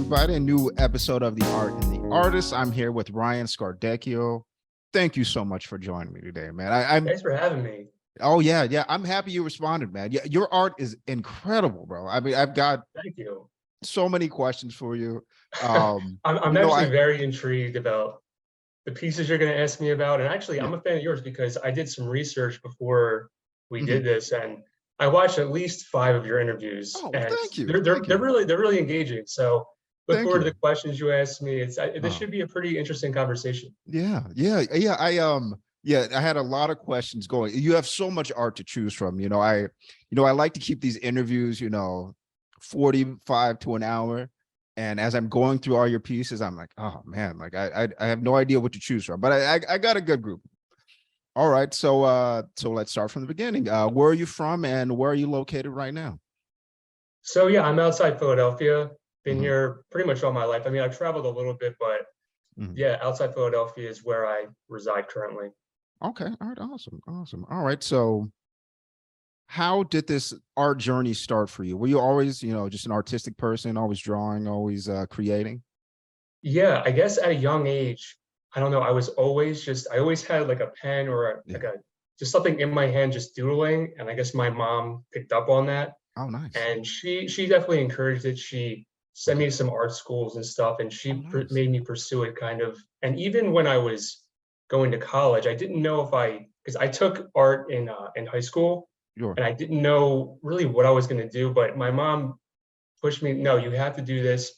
everybody. A new episode of The Art and the Artist. I'm here with Ryan Scardecchio. Thank you so much for joining me today, man. Thanks for having me. Oh yeah. I'm happy you responded, man. Yeah, your art is incredible, bro. I mean, I've got Thank you. so many questions for you. I'm actually very intrigued about the pieces you're going to ask me about. And actually, Yeah. I'm a fan of yours because I did some research before we Mhm. did this, and I watched at least 5 of your interviews, Oh, and thank you. they're really engaging. So look Thank forward to you. the questions you asked me. This Oh, should be a pretty interesting conversation. yeah. I had a lot of questions going. You have so much art to choose from. I like to keep these interviews, 45 to an hour. And as I'm going through all your pieces, I'm like, oh man, like I have no idea what to choose from, but I got a good group. All right, so let's start from the beginning. Where are you from, and where are you located right now? So yeah, I'm outside Philadelphia. Been Hmm. here pretty much all my life. I mean, I've traveled a little bit, but Hmm. yeah, outside Philadelphia is where I reside currently. Okay, all right, awesome. All right, so how did this art journey start for you? Were you always, just an artistic person, always drawing, always creating? Yeah, I guess at a young age, I don't know, I always had like a pen or Yeah. just something in my hand just doodling, and I guess my mom picked up on that, Oh, nice. and she definitely encouraged it. She sent me Okay. to some art schools and stuff, and Oh, she nice. made me pursue it kind of. And even when I was going to college, I didn't know if because I took art in high school, Sure. and I didn't know really what I was going to do, but my mom pushed me, no, you have to do this.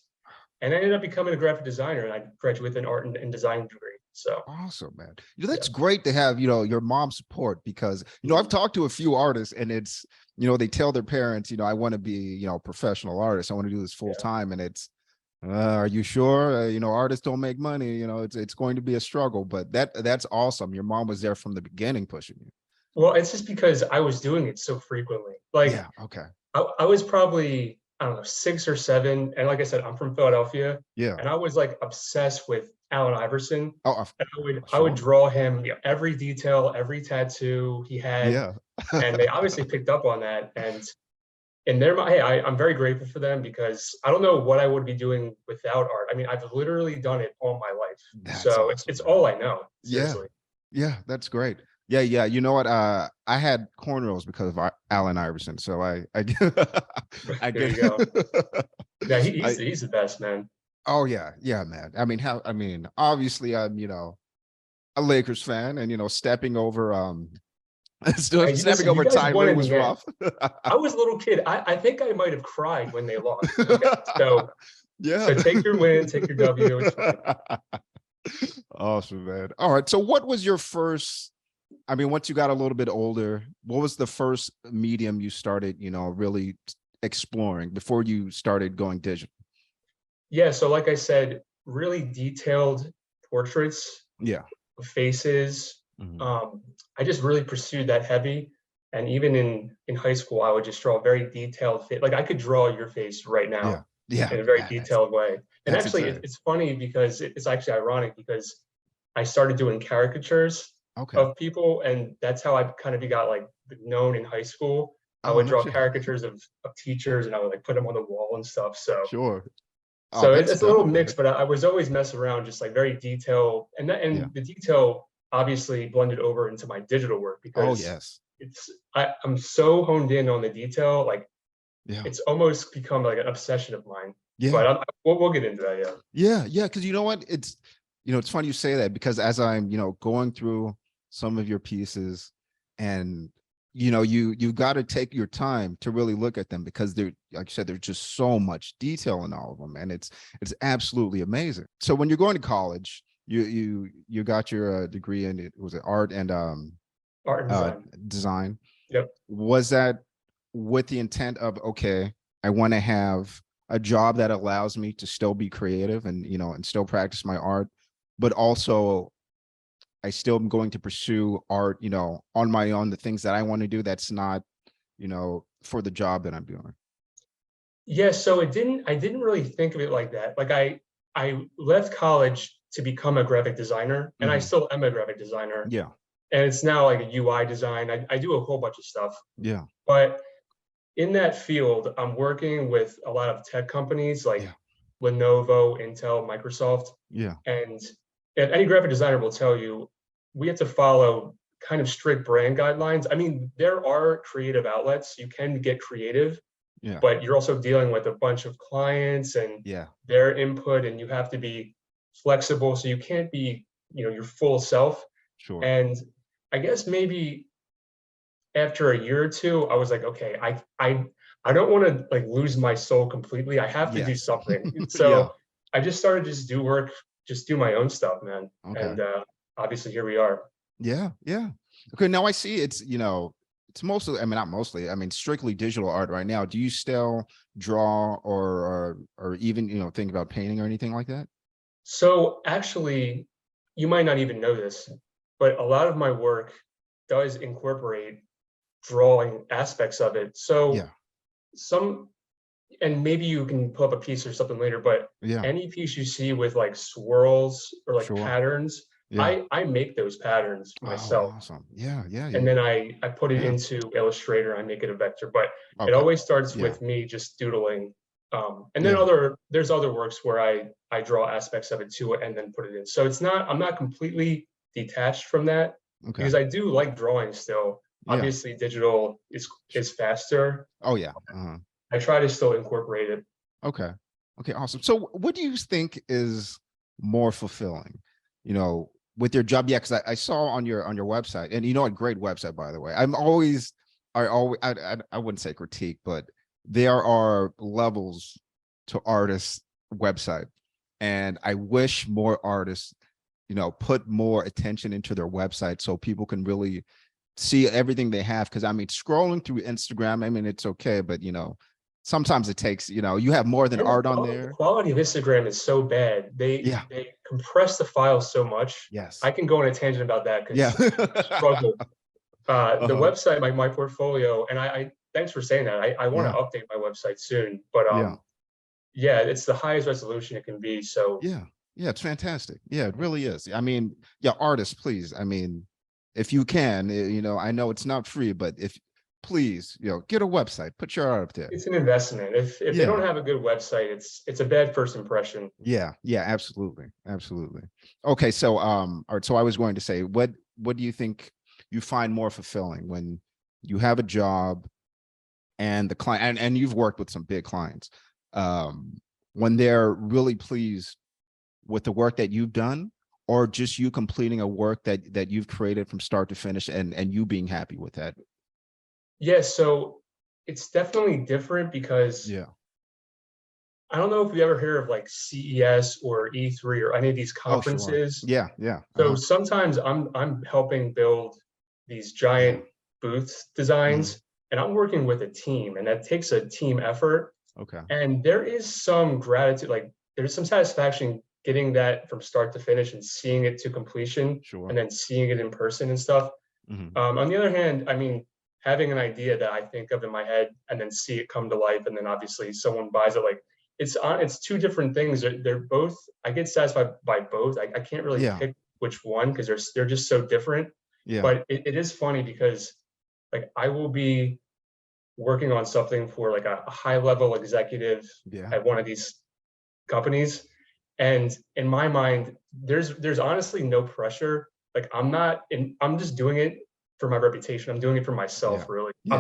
And I ended up becoming a graphic designer, and I graduated with an art and design degree. So Awesome, man. yeah. That's great to have, your mom's support because, I've Mhm. talked to a few artists and it's, they tell their parents, I want to be, a professional artist. I want to do this full Yeah. time. And it's, are you sure? Artists don't make money, it's going to be a struggle, but that's awesome. Your mom was there from the beginning pushing you. Well, it's just because I was doing it so frequently. Like Yeah. Okay. I was probably, I don't know, 6 or 7. And like I said, I'm from Philadelphia, Yeah. and I was like obsessed with Allen Iverson. Oh, And I would sure. draw him, every detail, every tattoo he had. Yeah. And they obviously picked up on that. And in their mind, hey, I'm very grateful for them because I don't know what I would be doing without art. I mean, I've literally done it all my life. That's So it's awesome, it's man. all I know, Yeah. seriously. Yeah, that's great. Yeah. You know what? I had cornrows because of Allen Iverson, so I get, I There get, you go. Yeah, I. he's the best, man. Oh yeah, man. I mean, obviously, I'm a Lakers fan, and stepping over still Hey, stepping listen, you over guys Ty won Lue in was the end. rough. I was a little kid. I think I might have cried when they lost. Okay, so Yeah. so take your win, take your W. It's fine. Awesome, man. All right. So what was your first, once you got a little bit older, what was the first medium you started, really exploring before you started going digital? Yeah, so like I said, really detailed portraits Yeah. of faces. Mhm. Um, I just really pursued that heavy. And even in high school, I would just draw a very detailed face. Like I could draw your face right Yeah. now Yeah. in a very Yeah. detailed way. And That's actually, exciting. it's funny because it's actually ironic because I started doing caricatures Okay. of people, and that's how I kind of got like known in high school. I Oh, would no draw shit. caricatures of teachers, and I would like put them on the wall and stuff. So Sure. Oh, so that's it's a little dope, man. mixed, but I was always messing around, just like very detail, Yeah. and the detail obviously blended over into my digital work Oh, because yes. I'm so honed in on the detail, like Yeah. it's almost become like an obsession of mine. Yeah. But we'll get into that. Yeah. Yeah. Because you know what? It's funny you say that because as I'm, going through some of your pieces and, you got to take your time to really look at them because they're, like you said, there's just so much detail in all of them. And it's absolutely amazing. So when you're going to college, you got your degree in it was it art and Art and design. design. Yep. Was that with the intent of, okay, I want to have a job that allows me to still be creative and, and still practice my art, but also I still am going to pursue art, on my own, the things that I want to do that's not, for the job that I'm doing. Yeah, so I didn't really think of it like that. Like I left college to become a graphic designer, and I Hmm. still am a graphic designer. Yeah. And it's now like a UI design. I do a whole bunch of stuff. Yeah. But in that field, I'm working with a lot of tech companies like Yeah. Lenovo, Intel, Microsoft. Yeah. And any graphic designer will tell you, we have to follow kind of strict brand guidelines. I mean, there are creative outlets. You can get creative, Yeah. but you're also dealing with a bunch of clients and Yeah. their input, and you have to be flexible. So you can't be, your full self. Sure. And I guess maybe after a year or two, I was like, okay, I don't want to like lose my soul completely. I have to do Yes. something. Yeah. So I just started to just do my own stuff, man. Okay. And obviously here we are. Yeah. Yeah. Okay. Now I see it's, it's mostly, I mean, not mostly, I mean, strictly digital art right now. Do you still draw or even, think about painting or anything like that? So actually, you might not even know this, but a lot of my work does incorporate drawing aspects of it. Yeah. So some, and maybe you can pull up a piece or something later, but Yeah. any piece you see with like swirls or like Sure. patterns, Yeah. I make those patterns Oh, myself. awesome. Yeah. Yeah. And You, then I put it yeah. into Illustrator, I make it a vector, but it Okay. always starts Yeah. with me just doodling. And then Yeah. there's other works where I draw aspects of it to it and then put it in. So I'm not completely detached from that Okay. because I do like drawing still. Yeah. Obviously digital is faster. Oh, yeah. I try to still incorporate it. Okay. Okay. Awesome. So what do you think is more fulfilling, with your job? Yeah. Cause I saw on your website, and a great website, by the way. I wouldn't say critique, but there are levels to artists' website. And I wish more artists, put more attention into their website so people can really see everything they have. Cause I mean, scrolling through Instagram, I mean, it's okay, but sometimes it takes, you have more than And art on the there. quality of Instagram is so bad. Yeah. They compress the files so much. Yes. I can go on a tangent about that Yeah. because I struggle. The Uh-huh. website, my portfolio, and I thanks for saying that. I want Yeah. to update my website soon, but Yeah. yeah, it's the highest resolution it can be. So Yeah. Yeah. It's fantastic. Yeah, it really is. I mean, yeah, artists, please. I mean, if you can, I know it's not free, but if please, get a website, put your art up there. it's an investment. If they don't Yeah. have a good website, it's a bad first impression. Yeah. Yeah. Absolutely. Absolutely. Okay. So, all right. So I was going to say, what do you think you find more fulfilling when you have a job and the client, and you've worked with some big clients, when they're really pleased with the work that you've done, or just you completing a work that you've created from start to finish, and you being happy with that? Yeah, so it's definitely different because Yeah. I don't know if you ever hear of like CES or E3 or any of these Oh, sure. conferences. Yeah. Yeah. So sometimes I'm helping build these Yeah. giant booth Mhm. designs, and I'm working with a team, and that takes a team effort. Okay. And there is some gratitude, like there's some satisfaction getting that from start to finish and seeing it to completion, Sure. and then seeing it in person and stuff. Mhm. On the other hand, I mean, having an idea that I think of in my head and then see it come to life, and then obviously someone buys it, like it's two different things. They're both, I get satisfied by both. I can't really Yeah. pick which one because they're just so different. Yeah. But it is funny because like I will be working on something for like a high level executive Yeah. at one of these companies, and in my mind there's honestly no pressure. Like I'm just doing it for my reputation. I'm doing it for Yeah. myself, really. Yeah.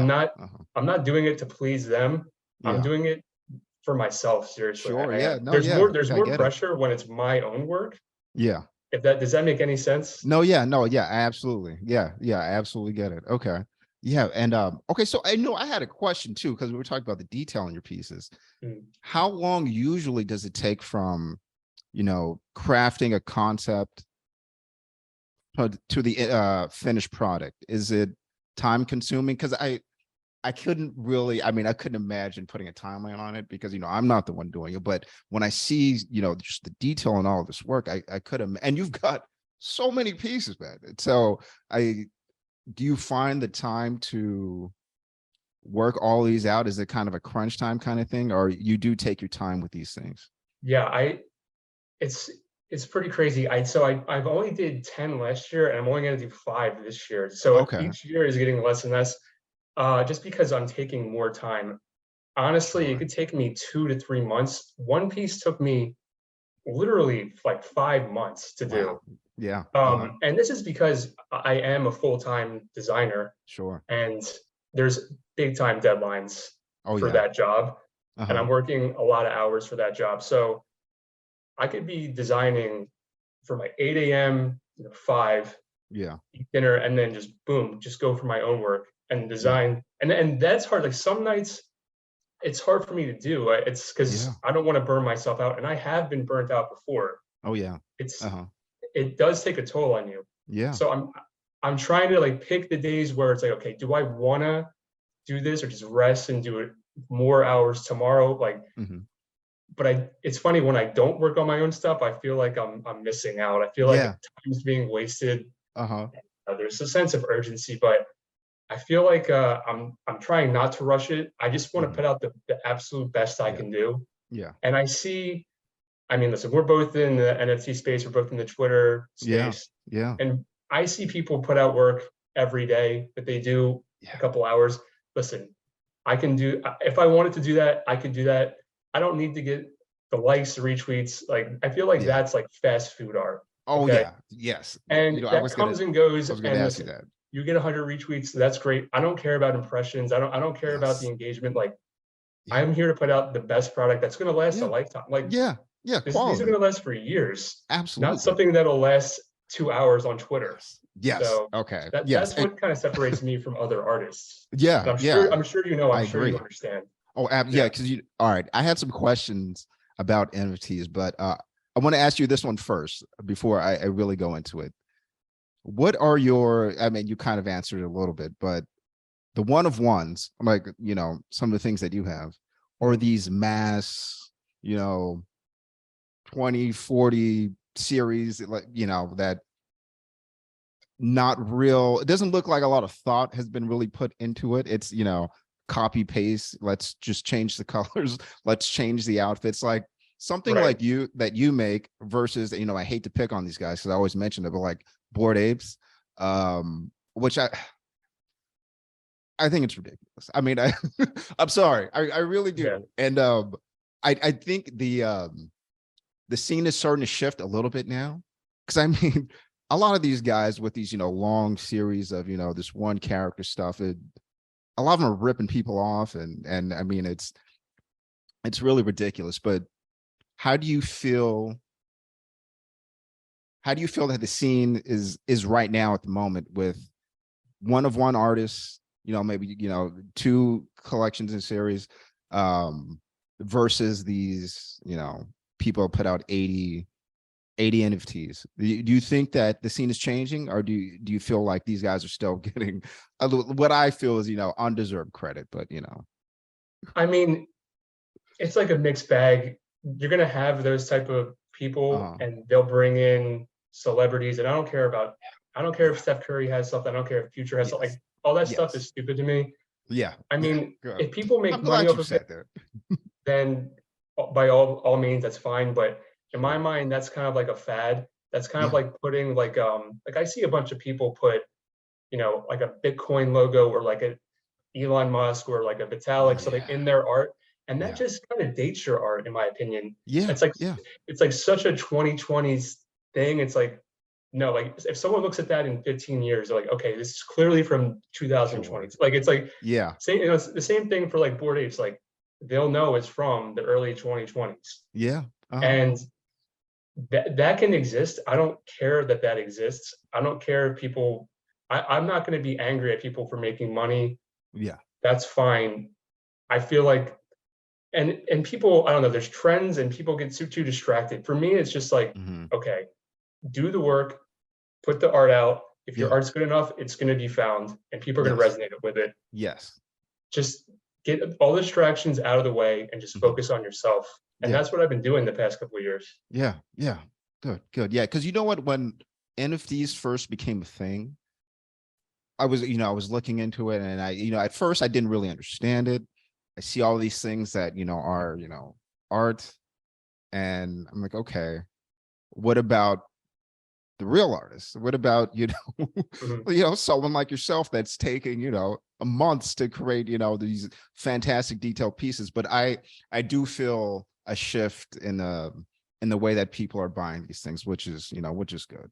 I'm not doing it to please them. I'm Yeah. doing it for myself. Seriously, Sure. I am. Yeah. No. Yeah. There's I more get it. pressure when it's my own work. Yeah. If that does that make any sense? No, yeah, no, yeah, absolutely. Yeah, yeah, I absolutely get it. Okay. Yeah. And okay, so I know I had a question too, because we were talking about the detail in your pieces. Mm. How long usually does it take from, crafting a concept to the finished product? Is it time consuming? Because I couldn't really, I mean, I couldn't imagine putting a timeline on it because, I'm not the one doing it. But when I see, just the detail and all of this work, I could have, and you've got so many pieces, man. So do you find the time to work all these out? Is it kind of a crunch time kind of thing, or you do take your time with these things? Yeah, it's it's pretty crazy. I've only did 10 last year, and I'm only going to do 5 this year. So Okay. each year is getting less and less, just because I'm taking more time. honestly, it Sure. could take me 2 to 3 months. One Piece took me literally like 5 months to do. Wow. Yeah. And this is because I am a full-time designer, Sure. and there's big time deadlines Oh for yeah. that job, and Uh-huh. I'm working a lot of hours for that job. So I could be designing from like 8 a.m. to 5, Yeah. eat dinner, and then just boom, just go for my own work and Yeah. design. And that's hard. Like some nights it's hard for me to do. It's Yeah. because I don't want to burn myself out, and I have been burnt out before. Oh yeah. It's Uh-huh. it does take a toll on you. Yeah. So I'm trying to like pick the days where it's like, okay, do I want to do this or just rest and do it more hours tomorrow? Like, Hmm. but it's funny when I don't work on my own stuff, I feel like I'm missing out. I feel like Yeah. time's being wasted. Uh-huh. There's a sense of urgency, but I feel like I'm trying not to rush it. I just want to Hmm. put out the absolute best I Yeah. can do. Yeah. And I see, I mean, listen, we're both in the NFT space, we're both in the Twitter Yeah. space, Yeah. and I see people put out work every day that they do a Yeah. couple hours. Listen, I can do, if I wanted to do that, I could do that. I don't need to get the likes, the retweets. Like, I feel like Yeah. that's like fast food art. Oh Okay. yeah. Yes. And I that was gonna comes and goes. I was gonna And ask you listen, that. you get 100 retweets, that's great. I don't care about impressions. I don't care about the Yes. engagement. Like, Yeah. I'm here to put out the best product that's going to last a Yeah. lifetime. Like, Yeah. Yeah. these are Quality. going to last for years, not Absolutely. something that'll last 2 hours on Twitter. Yes. Yes. So Okay. Yes. that's what kind of separates me from other artists. Yeah. And Yeah. I'm sure you know, I'm I sure you agree. understand. Oh, yeah, Yeah. because you all right. I had some questions about NFTs, but I want to ask you this one first before I really go into it. What are your, I mean, you kind of answered it a little bit, but the one of ones, like, some of the things that you have, are Mhm. these mass, 20, 40 series, like, that not real, it doesn't look like a lot of thought has been really put into it. It's, copy paste, let's just change the colors, let's change the outfits, like something Right. like you that you make versus, I hate to pick on these guys because I always mention it, but like Bored Apes, which I think it's ridiculous. I mean, I'm sorry, I really Yeah. do. And I think the scene is starting to shift a little bit now, because I mean, a lot of these guys with these long series of this one character stuff, a lot of them are ripping people off, and I mean, it's really ridiculous. But how do you feel that the scene is right now at the moment with one of one artists, maybe two collections in series, versus these people put out 80 NFTs? Do you think that the scene is changing, or do you feel like these guys are still getting what I feel is undeserved credit? But I mean, it's like a mixed bag. You're gonna have those type of people, uh and they'll bring in celebrities, and I don't care about. I don't care if yeah, Steph Curry has something. I don't care if Future has something. yes, Like all that stuff is yes, stupid to me. yeah, I yeah, mean, good. if people make I'm money glad off you of it, said that. then by all means, that's fine. But in my Sure. mind, that's kind of like a fad. That's kind of Yeah. like putting like I see a bunch of people put like a Bitcoin logo or like a Elon Musk or like a Vitalik something Yeah. in their art, and that Yeah. just kind of dates your art, in my opinion. Yeah. It's like Yeah. it's like such a 2020s thing. It's like no, like if someone looks at that in 15 years, they're like, okay, this is clearly from 2020. Sure. Like it's like Yeah. same, it's the same thing for like Bored Apes. Like they'll know it's from the early 2020s, Yeah. Uh-huh. and that can exist. I don't care that that exists. I don't care if people. I'm not going to be angry at people for making money. Yeah. That's fine. I feel like and people, I don't know, there's trends and people get too distracted. For me, it's just like, Hmm. okay, do the work, put the art out. If your Yeah. art's good enough, it's going to be found and people are going to Yes. resonate with it. Yes. Just get all the distractions out of the way and just Hmm. focus on yourself. And Yeah. that's what I've been doing the past couple of years. Yeah. Yeah. Good. Good. Yeah. Because you know what? When NFTs first became a thing, I was looking into it, and at first I didn't really understand it. I see all these things that, are, art, and I'm like, okay, what about the real artists? What about, Mhm. someone like yourself that's taking, months to create, these fantastic detailed pieces. But I do feel a shift in the way that people are buying these things, which is good.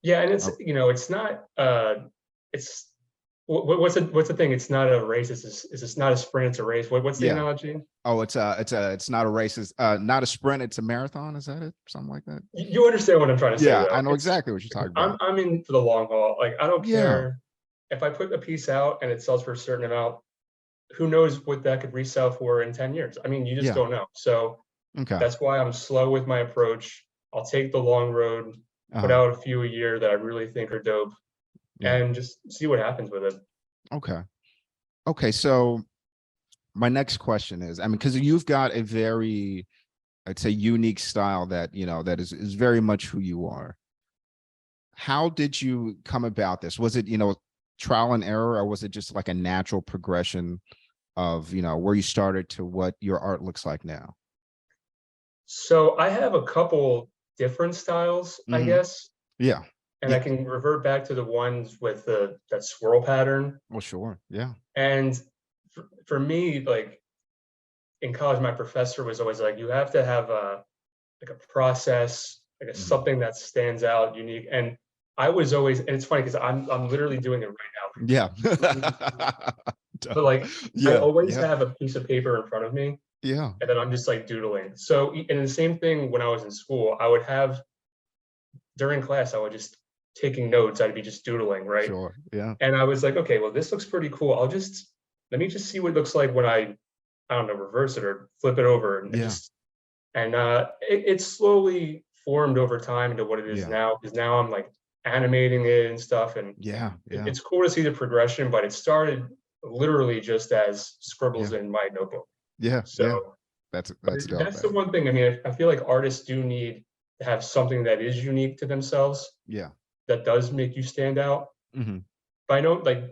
Yeah, and it's Oh, it's not it's what's the thing? It's not a race. It's not a sprint. It's a race. What's the yeah. analogy? Oh, it's not a race. It's not a sprint. It's a marathon. Is that it? Something like that. You understand what I'm trying to say, Yeah, though. I know It's exactly what you're talking about. I'm in for the long haul. Like I don't Yeah. care if I put a piece out and it sells for a certain amount. Who knows what that could resell for in 10 years? I mean, you just Yeah. don't know. So Okay. that's why I'm slow with my approach. I'll take the long road, put Uh-huh. out a few a year that I really think are dope, Yeah. and just see what happens with it. Okay. Okay. So my next question is, I mean, because you've got a very, I'd say, unique style that, that is very much who you are. How did you come about this? Was it, trial and error, or was it just like a natural progression of, where you started to what your art looks like now? So I have a couple different styles, I Hmm. guess, Yeah. and I Yeah. can revert back to the ones with that swirl pattern. Well, sure. Yeah. And for me, like in college, my professor was always like, you have to have a process, like a Hmm. something that stands out, unique. And I was always, and it's funny because I'm literally doing it right Yeah. now. But like I Yeah. always Yeah. have a piece of paper in front of me, Yeah. and then I'm just like doodling. So, and the same thing when I was in school, I would have during class, I would just taking notes, I'd be just doodling, right? Sure. Yeah. And I was like, okay, well, this looks pretty cool. Let me just see what it looks like when I don't know, reverse it or flip it over and Yeah. just, and it slowly formed over time into what it is Yeah. now, because now I'm like animating it and stuff. And Yeah. Yeah. it's cool to see the progression, but it started literally just as scribbles Yeah. in my notebook. Yeah. So, Yeah. but That's dope, that's the man. one thing. I mean, I feel like artists do need to have something that is unique to themselves Yeah. that does make you stand out. Hmm. But I know, like,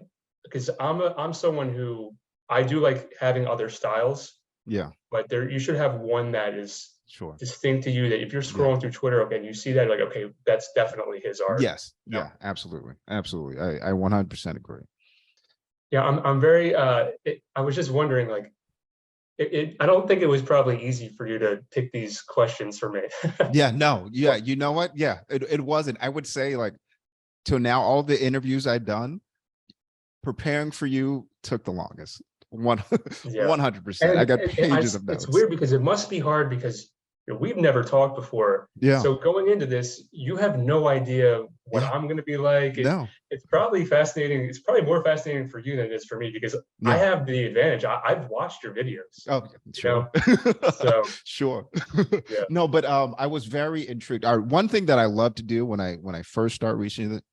because I'm someone who I do like having other styles, Yeah. but there you should have one that is Sure. distinct to you. That if you're Yeah. scrolling through Twitter, okay, and you see that, like, okay, that's definitely his art. Yes. You know? Yeah. Absolutely. Absolutely. I 100% agree. Yeah, I'm very. I was just wondering, like, I don't think it was probably easy for you to pick these questions for me. Yeah. No. Yeah. You know what? Yeah. It wasn't. I would say, like, till now, all the interviews I've done, preparing for you took the longest. One, Yeah, 100%. I got pages of it's notes. weird because it must be hard because we've never talked before. Yeah. So going into this, you have no idea what Yeah. I'm going to be like. No. It's probably fascinating. It's probably more fascinating for you than it is for me because I Yeah. have the advantage. I've watched your videos, Oh, you sure. know. So Sure. yeah, No, but I was very intrigued. One thing that I love to do when I first start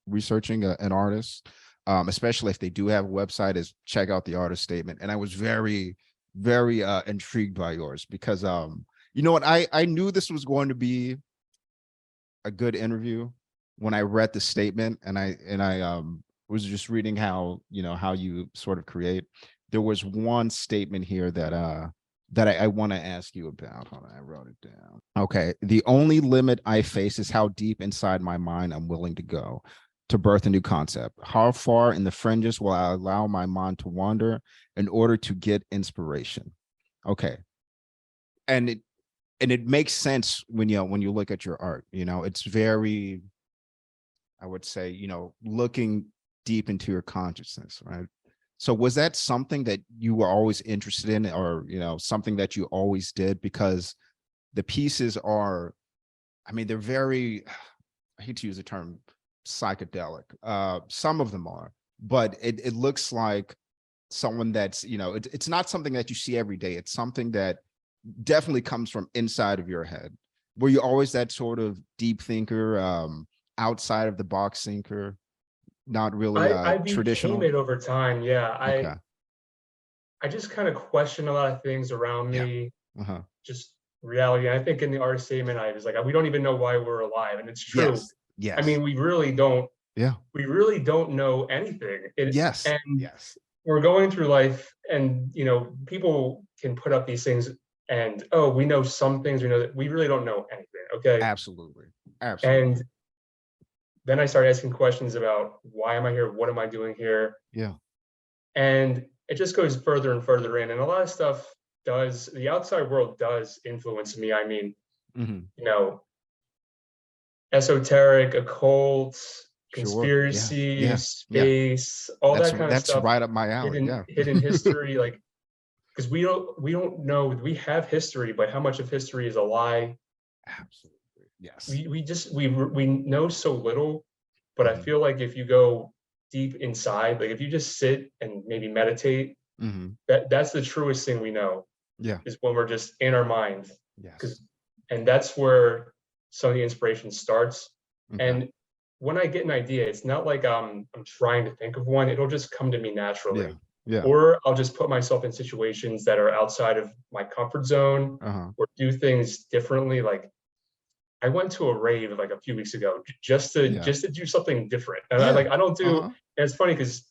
researching an artist, especially if they do have a website, is check out the artist statement. And I was very, very intrigued by yours because you know what, I knew this was going to be a good interview when I read the statement, and I was just reading how, how you sort of create. There was one statement here that I want to ask you about. Hold on, I wrote it down. Okay. The only limit I face is how deep inside my mind I'm willing to go to birth a new concept. How far in the fringes will I allow my mind to wander in order to get inspiration? Okay. And it makes sense when you look at your art. It's very, I would say, looking deep into your consciousness, right? So was that something that you were always interested in, or something that you always did? Because the pieces are, I mean, they're very, I hate to use the term psychedelic. Some of them are, but it looks like someone that's, it's not something that you see every day. It's something that definitely comes from inside of your head. Were you always that sort of deep thinker, outside of the box thinker, not really I became traditional? it over time. Yeah, Okay. I just kind of question a lot of things around Yeah. me, Uh-huh. just reality. And I think in the artist statement, I was like, we don't even know why we're alive, and it's true. Yes. I Yes. mean, we really don't. Yeah. We really don't know anything. Yes. And Yes. we're going through life, and people can put up these things, and oh, we know some things. We know that we really don't know anything. Okay, Absolutely. Absolutely. and then I started asking questions about why am I here? What am I doing here? Yeah. And it just goes further and further in. And a lot of stuff the outside world does influence me. I mean, Mhm. you know, esoteric, occult, Sure. Yeah. Yeah. conspiracies, Yeah. space, all that kind of That's stuff, right up my alley. hidden Yeah. hidden history, like because we don't know, we have history, but how much of history is a lie? Absolutely. Yes. We know so little, but I Mhm. feel like if you go deep inside, like if you just sit and maybe meditate, Mhm. that's the truest thing we know, Yeah. is when we're just in our mind. Yes. Because and that's where some of the inspiration starts. Okay. And when I get an idea, it's not like I'm trying to think of one, it'll just come to me Yeah. naturally. Yeah. Or I'll just put myself in situations that are outside of my comfort zone, Uh-huh. or do things differently. Like I went to a rave like a few weeks ago Yeah. just to do something different. And Yeah. I don't do, Uh-huh. and it's funny because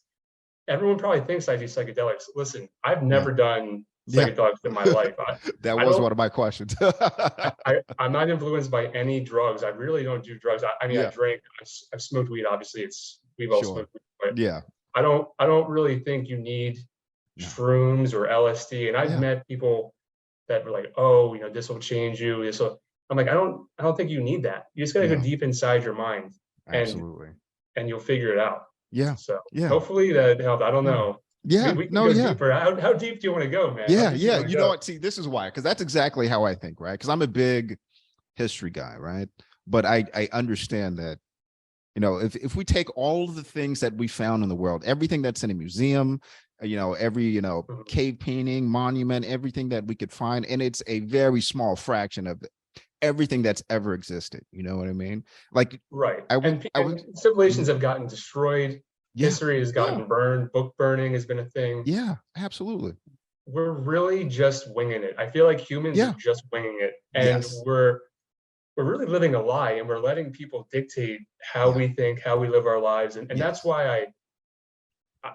everyone probably thinks I do psychedelics. Listen, I've Yeah. never done Yeah. psychedelics in my life. That I was don't one of my questions. I'm not influenced by any drugs. I really don't do drugs. I mean, I Yeah. drink. I've smoked weed. Obviously, we've all Sure. smoked weed, but Yeah. I don't really think you need No. shrooms or LSD. And I've Yeah. met people that were like, "Oh, this will change you." This will. I'm like, I don't think you need that. You just gotta go Yeah. deep inside your mind, and Absolutely. you'll figure it out. Yeah. So Yeah. hopefully that helped. I don't Yeah. know. We Yeah. we can No, go yeah. deeper. How deep do you want to go, man? How Yeah. deep do you Yeah. want to You know go? what? See, this is why, because that's exactly how I think, right? Because I'm a big history guy, right? But I understand that, if we take all of the things that we found in the world, everything that's in a museum, every, Mhm. cave painting, monument, everything that we could find, and it's a very small fraction of everything that's ever existed. You know what I mean? Like Right. I would, And civilizations mhm. have gotten destroyed. Yeah, History has yeah, gotten burned. Book burning has been a thing. yeah, absolutely. We're really just winging it. I feel like humans are Yeah, just winging it, and yes, we're really living a lie, and we're letting people dictate how yeah, we think, how we live our lives, and that's yes, why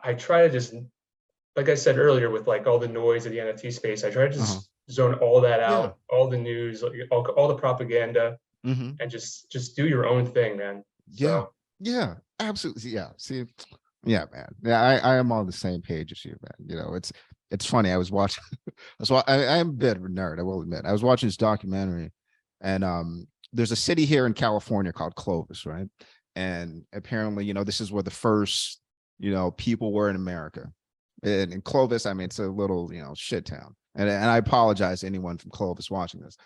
I try to just, like I said earlier, with like all the noise of the NFT space, I try to uh-huh, just zone all that yeah, out, all the news, like, all the propaganda, hmm, and just do your own thing, man. yeah, So yeah, absolutely, yeah. See, yeah, man, yeah, I am on the same page as you, man. It's funny. I was watching. I am a bit of a nerd, I will admit. I was watching this documentary, and there's a city here in California called Clovis, right? And apparently, this is where the first, people were in America. And in Clovis, I mean, it's a little, shit town. And I apologize to anyone from Clovis watching this,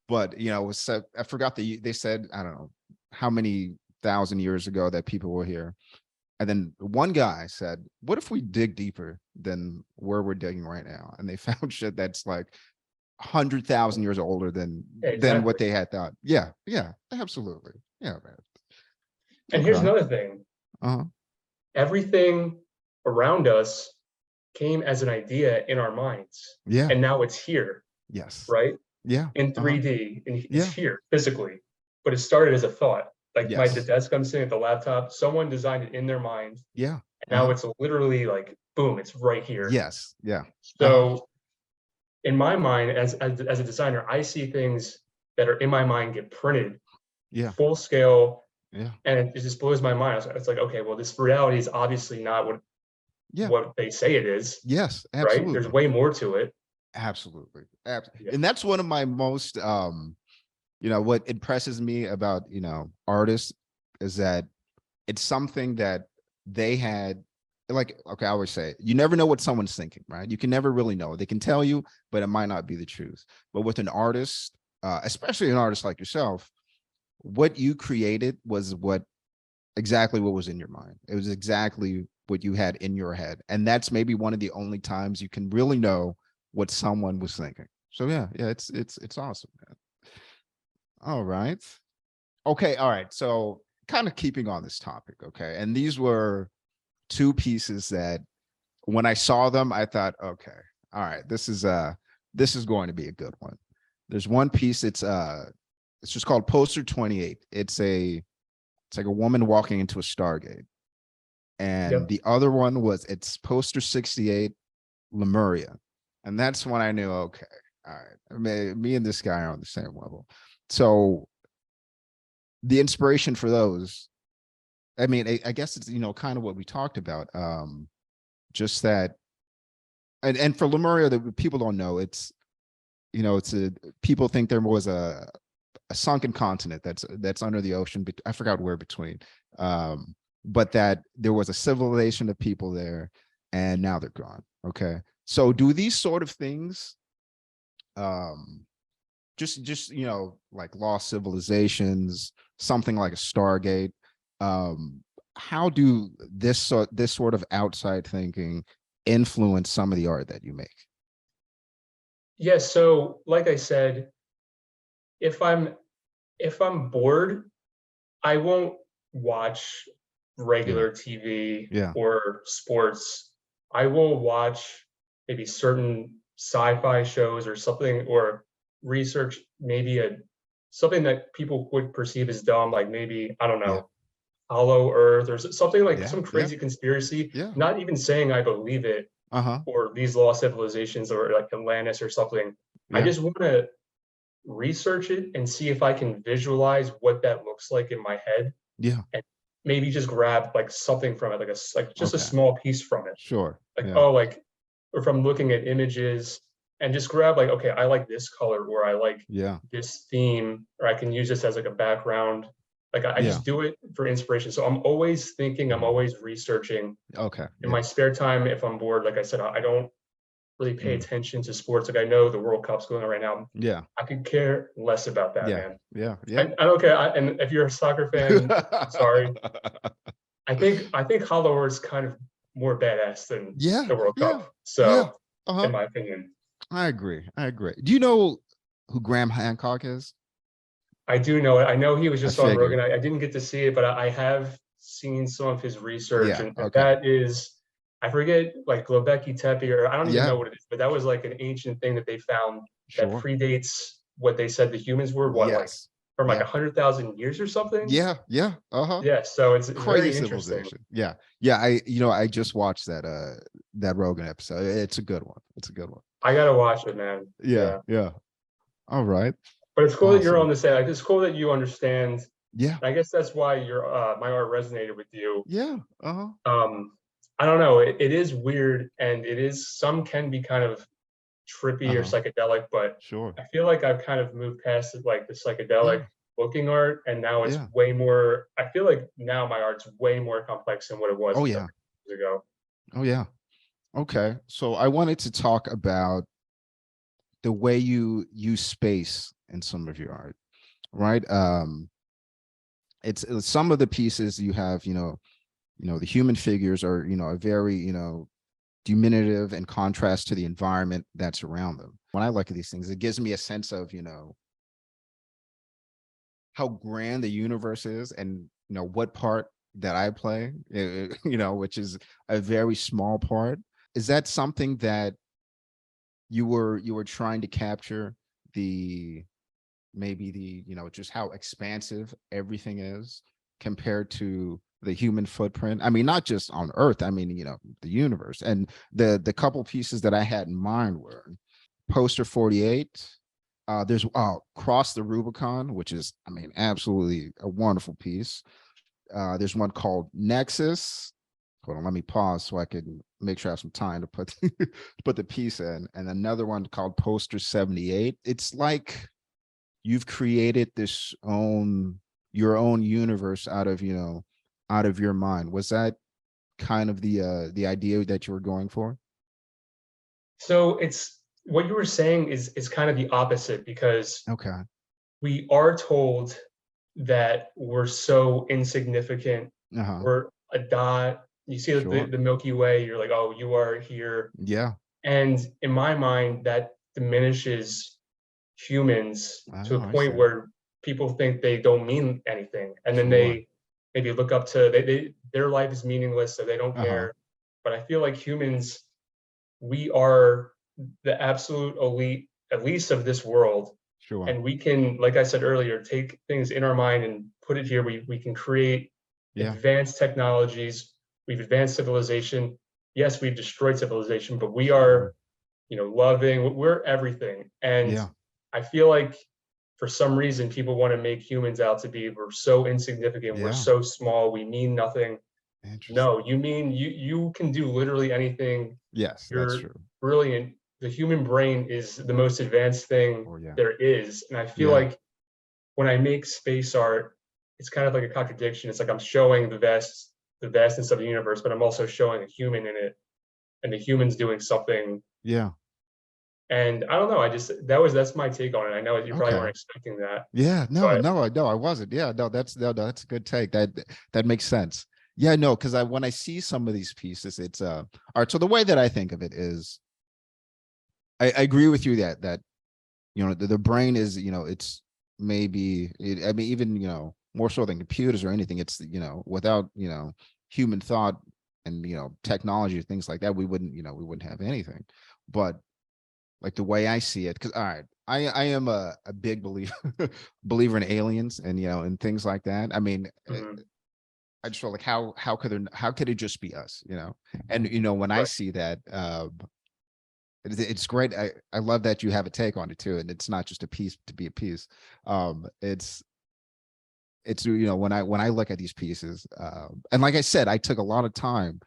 but it was said, I forgot they said, I don't know how many thousand years ago that people were here. And then one guy said, "What if we dig deeper than where we're digging right now?" And they found shit that's like 100,000 years older yeah, than what exactly. they had thought. Yeah, yeah, absolutely. Yeah, man. And here's Okay. another thing. Uh-huh. Everything around us came as an idea in our minds, Yeah. and now it's here, Yes. right? Yeah. In Uh-huh. 3D, and it's Yeah. here physically. But it started as a thought. Like the Yes. desk I'm sitting at, the laptop, someone designed it in their mind, Yeah. and now Uh-huh. it's literally like boom, it's right here. Yes. Yeah. Uh-huh. So in my mind, as a designer, I see things that are in my mind get printed Yeah. full scale, Yeah. and it just blows my mind. It's like, okay, well, this reality is obviously not Yeah. what they say it is, Yes. right? There's Absolutely. way more to it. Absolutely. Yeah. And that's one of my most what impresses me about, artists is that it's something that they had, like, okay, I always say you never know what someone's thinking, right? You can never really know. They can tell you, but it might not be the truth. But with an artist, especially an artist like yourself, what you created was exactly what was in your mind. It was exactly what you had in your head. And that's maybe one of the only times you can really know what someone was thinking. So yeah, yeah, it's awesome, man. All right. Okay, all right. So kind of keeping on this topic, okay. And these were two pieces that when I saw them, I thought, okay, all right, this is going to be a good one. There's one piece, it's just called Poster 28. It's like a woman walking into a Stargate. And Yep. the other one was it's Poster 68, Lemuria. And that's when I knew, okay, all right, me and this guy are on the same level. So the inspiration for those, I mean, I guess it's, kind of what we talked about. Just that And for Lemuria, that people don't know, it's, you know, it's a, people think there was a sunken continent that's under the ocean, but I forgot where between. But that there was a civilization of people there, and now they're gone. Okay. So do these sort of things, just you know, like lost civilizations, something like a Stargate, how do this sort of outside thinking influence some of the art that you make? Yes, so like I said, if I'm bored, I won't watch Yeah. regular TV Yeah. or sports. I will watch maybe certain sci-fi shows or something, or research maybe a something that people would perceive as dumb, like maybe, I don't Yeah. know, Hollow Earth or something like Yeah. some Yeah. crazy conspiracy, Yeah. not even saying I believe it Uh-huh. or these lost civilizations or like Atlantis or something. I Yeah. just want to research it and see if I can visualize what that looks like in my head Yeah. and maybe just grab like something from it, like just a Okay. small piece from it. Sure. Like, Yeah. oh, like, or from looking at images and just grab like, okay, I like this color or I like Yeah. this theme, or I can use this as like a background. Like I Yeah. just do it for inspiration. So I'm always thinking, I'm Mhm. always researching Okay. in Yeah. my spare time. If I'm bored, like I said, I don't really pay Mm. attention to sports. Like I know the World Cup's going on right now. Yeah. I could care less about that, Yeah. man. Yeah. Yeah. I don't care. And if you're a soccer fan, I'm sorry. I think Hollow is kind of more badass than Yeah. the World Yeah. Cup. Yeah. So, in Uh-huh. my opinion, I agree. I agree. Do you know who Graham Hancock is? I do know it. I know he was I just on Rogan. figured. I didn't get to see it, but I have seen some of his research, Yeah. and Okay. that is, I forget, like Globeki Tepe, or I don't even know Yeah. what it is, but that was like an ancient thing that they found that Sure. predates what they said the humans were. What, like Yes. from like Yeah. 100,000 years or something? Yeah. Yeah. Uh-huh. Yeah. So it's Crazy very interesting. civilization. Yeah. Yeah. I just watched that Rogan episode. It's a good one. It's a good one. I gotta watch it, man. Yeah. Yeah. Yeah. All right. But it's cool that you're on Awesome. the same. Like, it's cool that you understand. Yeah. I guess that's why your my art resonated with you. Yeah. Uh-huh. Um, I don't know. It is weird, and it is some can be kind of trippy or Uh-huh. psychedelic, but Sure. I feel like I've kind of moved past it, like the psychedelic Yeah. looking art, and now it's Yeah. way more. I feel like now my art's way more complex than what it was Oh a yeah. couple years ago. Oh yeah. Okay. So I wanted to talk about the way you use space in some of your art, right? It's some of the pieces you have, the human figures are, a very, diminutive in contrast to the environment that's around them. When I look at these things, it gives me a sense of, how grand the universe is, and what part that I play, which is a very small part. Is that something that you were trying to capture, the maybe the just how expansive everything is compared to the human footprint? I mean, not just on Earth, I mean, the universe. And the couple pieces that I had in mind were poster 48. There's Cross the Rubicon, which is, I mean, absolutely a wonderful piece. There's one called Nexus. Hold on, let me pause so I can make sure I have some time to put to put the piece in. And another one called Poster 78. It's like you've created your own universe out of your mind. Was that kind of the idea that you were going for? So it's what you were saying is kind of the opposite, because Okay. we are told that we're so insignificant. Uh-huh. We're a dot. You see Sure. the Milky Way, you're like, oh, you are here. Yeah. And in my mind, that diminishes humans to a Oh, I point see. where people think they don't mean anything. And then Sure. they maybe look up to their life is meaningless, so they don't Uh-huh. care. But I feel like humans, we are the absolute elite, at least of this world, Sure. and we can, like I said earlier, take things in our mind and put it here. We can create Yeah. advanced technologies. We've advanced civilization. Yes, we've destroyed civilization, but we Sure. are, loving. We're everything. And Yeah. I feel like for some reason people want to make humans out to be, we're so insignificant, we're Yeah. so small, we mean nothing. Interesting. No, you mean you can do literally anything. Yes, that's You're true. brilliant. The human brain is the most advanced thing Oh yeah. there is. And I feel Yeah. like when I make space art, it's kind of like a contradiction. It's like I'm showing the vastness of the universe, but I'm also showing a human in it, and the human's doing something. Yeah. And I don't know. That's my take on it. I know you probably Okay. weren't expecting that, Yeah, no, but no, I wasn't. Yeah, no, no, that's a good take. That makes sense. Yeah, no, because I when I see some of these pieces, it's all right. So the way that I think of it is, I agree with you that the brain is it's maybe I mean even more so than computers or anything. It's without human thought and technology or things like that, we wouldn't have anything. But like the way I see it, because all right, I am a big believer believer in aliens and and things like that. I mean, mhm, I just feel like how could it just be us, And when I right. see that, it's great. I love that you have a take on it too, and it's not just a piece to be a piece. It's when I look at these pieces, and like I said, I took a lot of time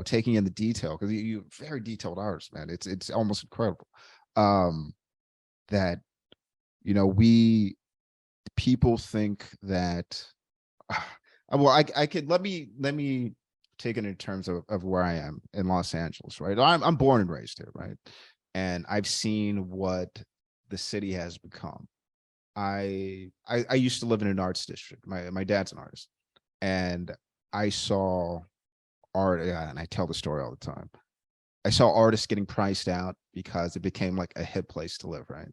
taking in the detail, because you very detailed artists, man. It's almost incredible. Um, that we people think that well, I could let me take it in terms of where I am in Los Angeles, right? I'm born and raised here, right? And I've seen what the city has become. I used to live in an arts district. My dad's an artist, and I saw art, yeah, and I tell the story all the time. I saw artists getting priced out because it became like a hip place to live, right?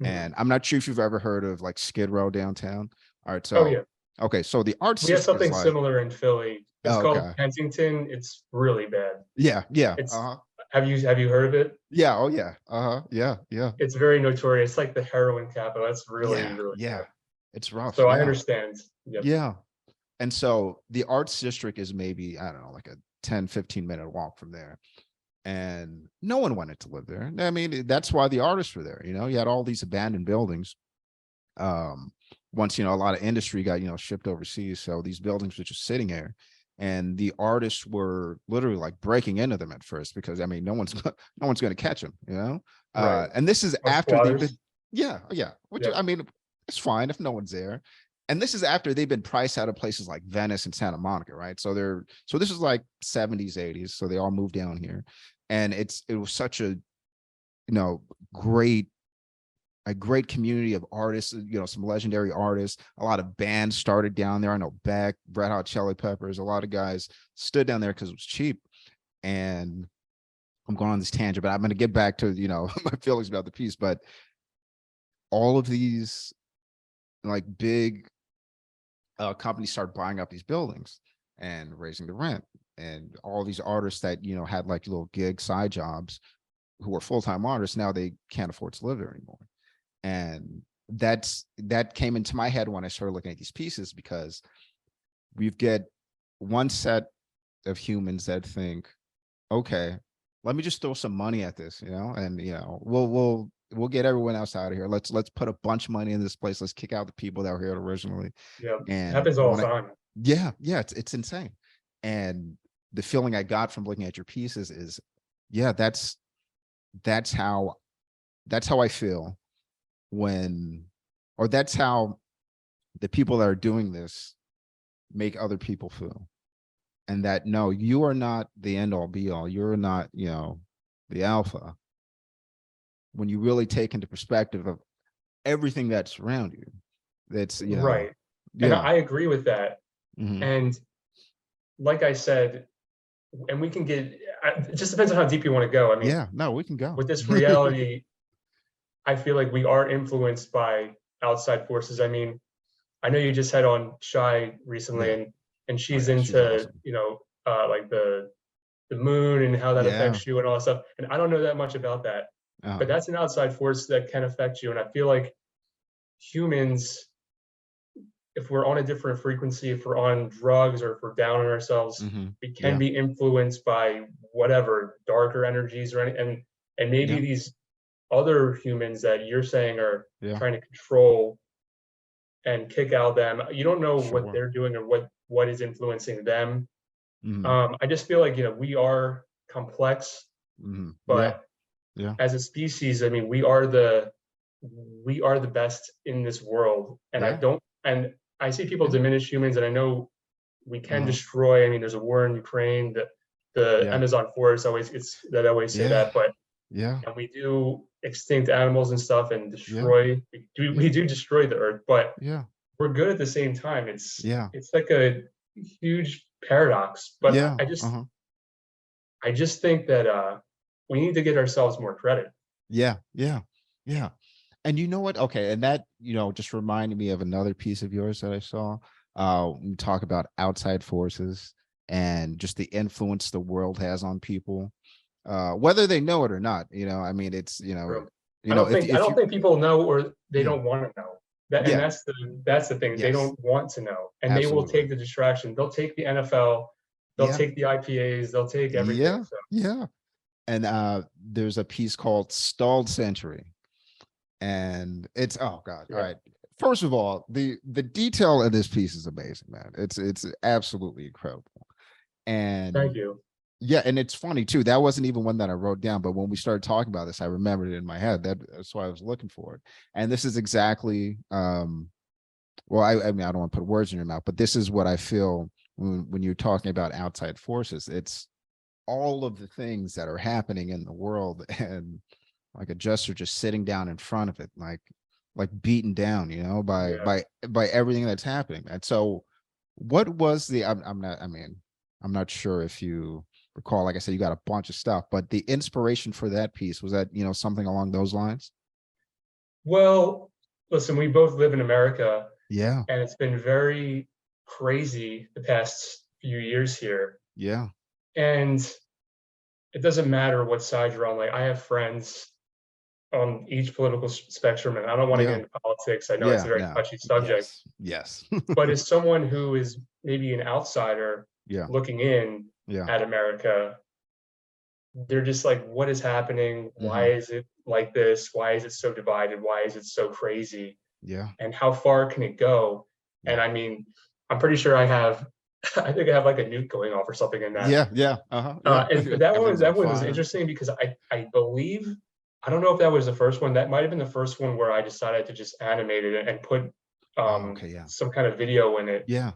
Mhm. And I'm not sure if you've ever heard of like Skid Row downtown. All right, Oh so yeah, okay, so the arts we have district is something like, similar in Philly. It's oh, called okay, Kensington. It's really bad. yeah, yeah, It's uh-huh, have you heard of it? yeah, oh yeah, uh-huh, yeah, yeah, It's very notorious. It's like the heroin capital. It's really, yeah, really yeah. bad. It's rough, So I yeah, understand. Yep. yeah. And so the arts district is maybe, I don't know, like a 10-15 minute walk from there. And no one wanted to live there. I mean, that's why the artists were there. You had all these abandoned buildings. Once, a lot of industry got, shipped overseas. So these buildings were just sitting there. And the artists were literally like breaking into them at first, because I mean, no one's going to catch them. Right. And this is Like after they've been, squatters. yeah, yeah. Which I Yep. mean, it's fine if no one's there. And this is after they've been priced out of places like Venice and Santa Monica, right? So this is like 70s, 80s. So they all moved down here. And it was such know, great a great community of artists, some legendary artists. A lot of bands started down there. I know Beck, Red Hot Chili Peppers, a lot of guys stood down there because it was cheap. And I'm going on this tangent, but I'm going to get back to, my feelings about the piece. But all of these like big companies start buying up these buildings and raising the rent. And all these artists that, had like little gig side jobs, who were full-time artists, now they can't afford to live there anymore. And that came into my head when I started looking at these pieces, because we've get one set of humans that think, okay, let me just throw some money at this, and we'll get everyone else out of here. Let's put a bunch of money in this place. Let's kick out the people that were here originally. Yep. And Happens all when the time. yeah, yeah, it's insane. And the feeling I got from looking at your pieces is, yeah, that's how I feel when, or that's how the people that are doing this make other people feel. And that, no, you are not the end all be all. You're not, the alpha, when you really take into perspective of everything that's around you. That's, Right. And yeah. I agree with that. Hmm. And like I said, and we can get, it just depends on how deep you want to go. I mean, Yeah, no, we can go. with this reality, I feel like we are influenced by outside forces. I mean, I know you just had on Shy recently, Yeah. and Oh she's yeah, she's into, awesome. like the moon and how that Yeah. affects you and all that stuff. And I don't know that much about that, but Um, that's an outside force that can affect you. And I feel like humans, if we're on a different frequency, if we're on drugs or if we're down on ourselves, we can yeah. be influenced by whatever darker energies or any, and maybe Yeah. these other humans that you're saying are Yeah. trying to control and kick out them. You don't know what Sure. they're doing or what is influencing them, Mhm. I just feel like, we are complex, Mhm. Yeah. but Yeah. as a species, I mean, we are the best in this world. Yeah. And I see people Yeah. diminish humans, and I know we can Uh-huh. destroy. I mean, there's a war in Ukraine, the Yeah. Amazon forest always say Yeah. that, but Yeah. and we do extinct animals and stuff and Yeah. destroy. We do destroy the earth, but Yeah. we're good at the same time. Yeah. It's like a huge paradox. But Yeah. Uh-huh. I just think that we need to get ourselves more credit. Yeah. Yeah. Yeah. And you know what? Okay, and that, just reminded me of another piece of yours that I saw. We talk about outside forces and just the influence the world has on people, whether they know it or not. I mean, it's, True. I if don't you, think people know, or they yeah, don't want to know. And yeah, that's the thing. They yes, don't want to know, and they will absolutely. take the distraction. They'll take the NFL, they'll Yeah, take the IPAs, they'll take everything. yeah, So yeah. And there's a piece called Stalled Century. And it's, oh God. All yeah, right. First of all, the detail in this piece is amazing, man. It's absolutely incredible. thank And you. yeah, and it's funny too. That wasn't even one that I wrote down, but when we started talking about this, I remembered it in my head. That's why I was looking for it. And this is exactly well, I mean, I don't want to put words in your mouth, but this is what I feel when you're talking about outside forces. It's all of the things that are happening in the world, and like a jester just sitting down in front of it, like beaten down, by Yeah. everything that's happening. And so what was the I'm not, I mean, I'm not sure if you recall, like I said, you got a bunch of stuff, but the inspiration for that piece, was that, something along those lines? Well, listen, we both live in America, Yeah. and it's been very crazy the past few years here. Yeah. And it doesn't matter what side you're on. Like, I have friends on each political spectrum, and I don't want to get Yeah. into politics. I know it's a Yeah. very No. touchy subject, Yes. Yes. but as someone who is maybe an outsider Yeah. looking in Yeah. at America, they're just like, what is happening? Why Hmm. is it like this? Why is it so divided? Why is it so crazy? Yeah. And how far can it go? And Yeah. I mean, I'm pretty sure I have, I think I have like a nuke going off or something in that. Yeah. Yeah. Uh-huh. Yeah. But that one, Everything's on that one was fire. interesting because I believe, I don't know if that was the first one. That might have been the first one where I decided to just animate it and put Oh, okay. Yeah. some kind of video in it. Yeah.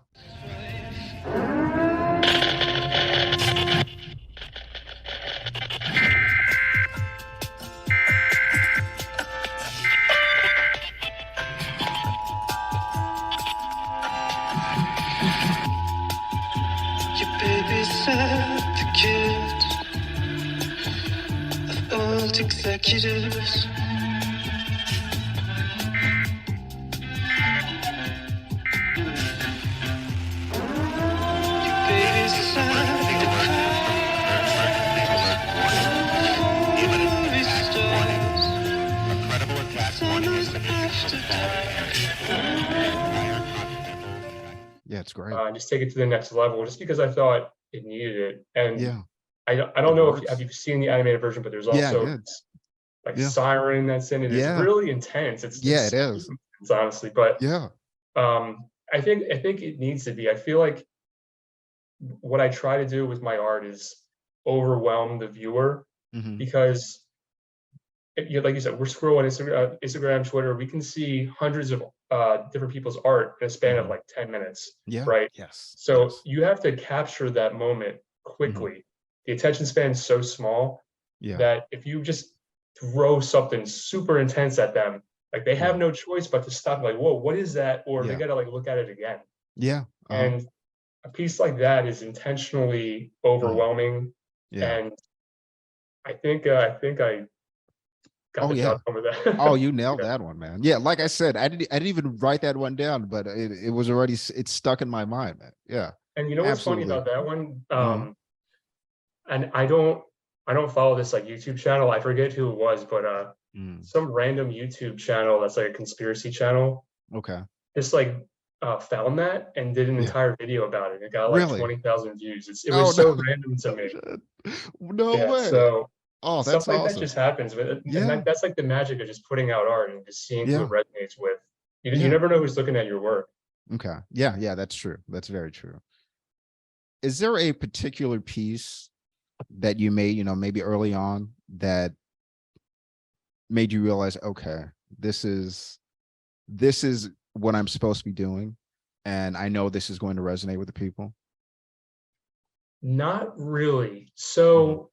Your baby's advocate of old executives. Your baby's Yeah. It's great. Just take it to the next level, just because I thought it needed it. And Yeah. I don't It know if have works. you seen the animated version, but there's Yeah, I also did. like Yeah. siren that's in it. It's Yeah. really intense. It's Yeah, it super is. intense, honestly. But Yeah. I think it needs to be. I feel like what I try to do with my art is overwhelm the viewer, Mhm. because like you said, we're scrolling Instagram, Twitter. We can see hundreds of different people's art in a span of Mhm. like 10 minutes, Yeah. right? Yes. So Yes. you have to capture that moment Mhm. quickly. The attention span is so small Yeah. that if you just throw something super intense at them, like they have Yeah. no choice but to stop. Like, whoa, what is that? Or they Yeah. gotta like look at it again. Yeah. Uh-huh. And a piece like that is intentionally Mhm. overwhelming, Yeah. and I think I got Oh, the job yeah. done with Oh, that. you nailed Yeah. that one, man. Yeah, like I said, I didn't even write that one down, but it was already it's stuck in my mind, man. Yeah. And you know what's funny Absolutely. about that one? Uh-huh. And I don't follow this like YouTube channel. I forget who it was, but Mm. some random YouTube channel that's like a conspiracy channel Okay. just like found that and did an Yeah. entire video about it. It got like Really? 20,000 views. It Oh, was no. so random to No me. shit. No Yeah, way. so Oh, stuff that's like that awesome. just happens, and Yeah. that's like the magic of just putting out art and just seeing who it Yeah. resonates with. You Yeah. never know who's looking at your work. Okay. Yeah, yeah, that's true. That's very true. is there a particular piece that you made, maybe early on that made you realize, okay, this is what I'm supposed to be doing, and I know this is going to resonate with the people? Not really. So,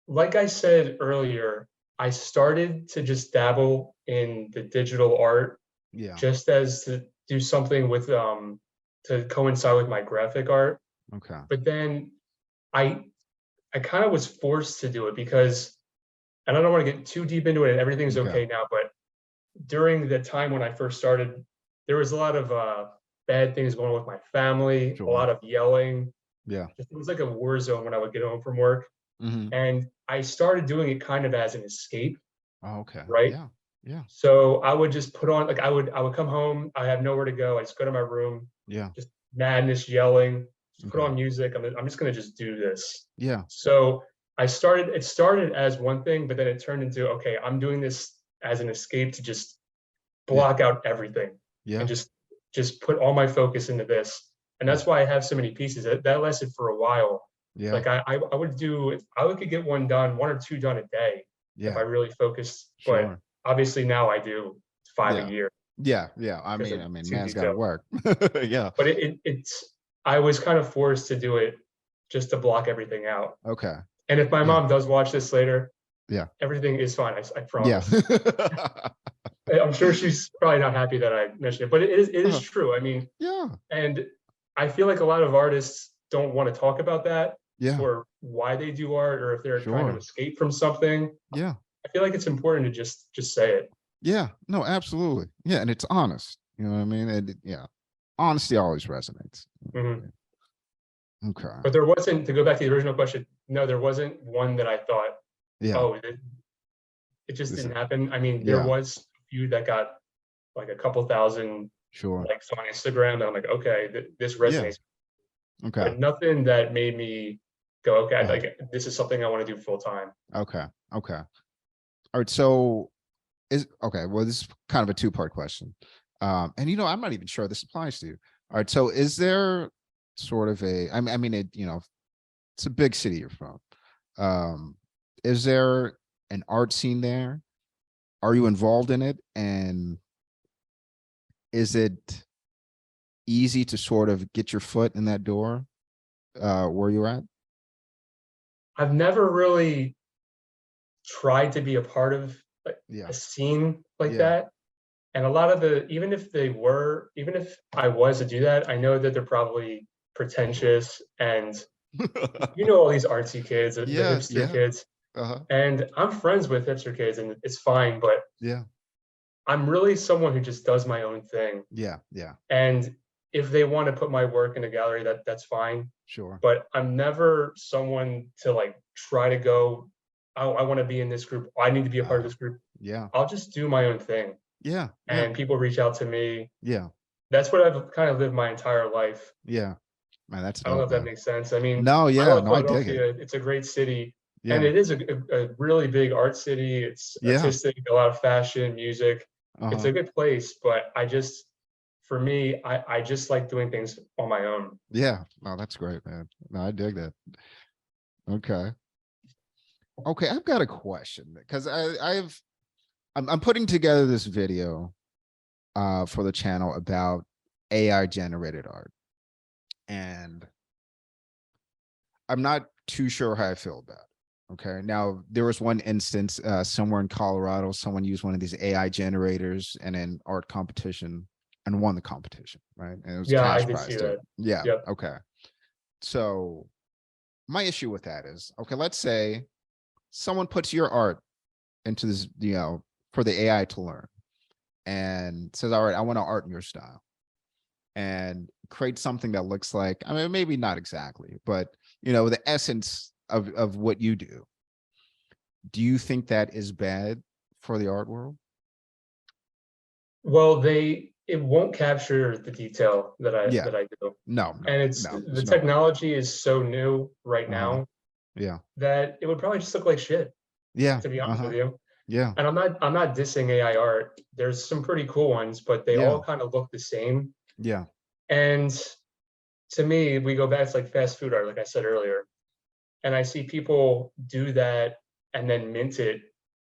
like I said earlier, I started to just dabble in the digital art Yeah. just as to do something with to coincide with my graphic art. Okay. But then I I kind of was forced to do it because, and I don't want to get too deep into it and everything's Okay. okay now, but during the time when I first started, there was a lot of bad things going on with my family, a Sure. lot of yelling. Yeah. It was like a war zone when I would get home from work. Mm-hmm. And I started doing it kind of as an escape, Oh, okay. right? Yeah. Yeah. So I would just put on, like, I would come home, I have nowhere to go. I just go to my room, Yeah. just madness, yelling, just put Okay. on music. I'm just gonna just do this. Yeah. So it started as one thing, but then it turned into, okay, I'm doing this as an escape to just Yeah. block out everything Yeah. and just put all my focus into this. And that's why I have so many pieces. That lasted for a while. Yeah. Like I would do, I could get one done, one or two done a day if I Yeah. really focused. But Sure. obviously now I do 5 Yeah. a year Yeah. Yeah. I because mean, it's too man's got to detailed. work. Yeah. But it's I was kind of forced to do it just to block everything out. Okay. And if my Yeah. mom does watch this later, Yeah. everything is fine. I Yeah. promise. I'm sure she's probably not happy that I mentioned it, but it is Uh-huh. true. I mean, Yeah. and I feel like a lot of artists don't want to talk about that Yeah. or why they do art or if they're trying to Sure. escape from something. Yeah. I feel like it's important to just say it. Yeah. No, absolutely. Yeah. And it's honest. You know what I mean? And yeah. Honesty always resonates. Mhm. Okay. But there wasn't, to go back to the original question, no, there wasn't one that I thought, Yeah. oh, it just This is- didn't happen. I mean, there Yeah. was a few that got like a couple thousand Sure. likes on Instagram that I'm like, okay, this Yeah. resonates. Okay. But nothing that made me go, okay, Uh-huh. like this is something I want to do full time. Okay. Okay. All right. So okay. Well, this is kind of a two-part question. And I'm not even sure this applies to you. All right. So is there sort of I mean, it's a big city you're from. Is there an art scene there? Are you involved in it? And is it easy to sort of get your foot in that door where you're at? I've never really tried to be a part of Yeah. a scene like Yeah. that. And a lot of even if I was to do that, I know that they're probably pretentious and all these artsy kids, the Yeah. hipster Yeah. kids. Uh-huh. And I'm friends with hipster kids and it's fine, but Yeah. I'm really someone who just does my own thing. Yeah. Yeah. And if they want to put my work in a gallery, that's fine. Sure. But I'm never someone to like try to go, I want to be in this group. I need to be a part of this group. Yeah. I'll just do my own thing. Yeah. Yeah. And people reach out to me. Yeah. That's what I've kind of lived my entire life. Yeah. Man, that's I don't know dope, if that man. makes sense. I mean, No, I yeah, love no, I dig it. Philadelphia. It's a great city. And Yeah. it is a really big art city. It's Yeah. artistic, a lot of fashion, music. It's Uh-huh. a good place, but for me, I just like doing things on my own. Yeah. No, that's great, man. No, I dig that. Okay. Okay, I've got a question because I'm putting together this video for the channel about AI generated art. And I'm not too sure how I feel about it. Okay. Now there was one instance somewhere in Colorado, someone used one of these AI generators in an art competition and won the competition, right? And it was Yeah, I cash did prize see too. that. Yeah. Yep. Okay. So my issue with that is, okay, let's say someone puts your art into this, for the AI to learn and says, all right, I want to art in your style, and create something that looks like, I mean, maybe not exactly, but the essence of what you do. Do you think that is bad for the art world? Well, it won't capture the detail that I Yeah. do. No, And no, the there's no way. technology is so new right Uh-huh. now Yeah. that it would probably just look like shit, Yeah. to be honest with you. Yeah. And I'm not dissing AI art. There's some pretty cool ones, but they Yeah. all kind of look the same. Yeah. And to me, we go back to like fast food art, like I said earlier, and I see people do that and then mint it,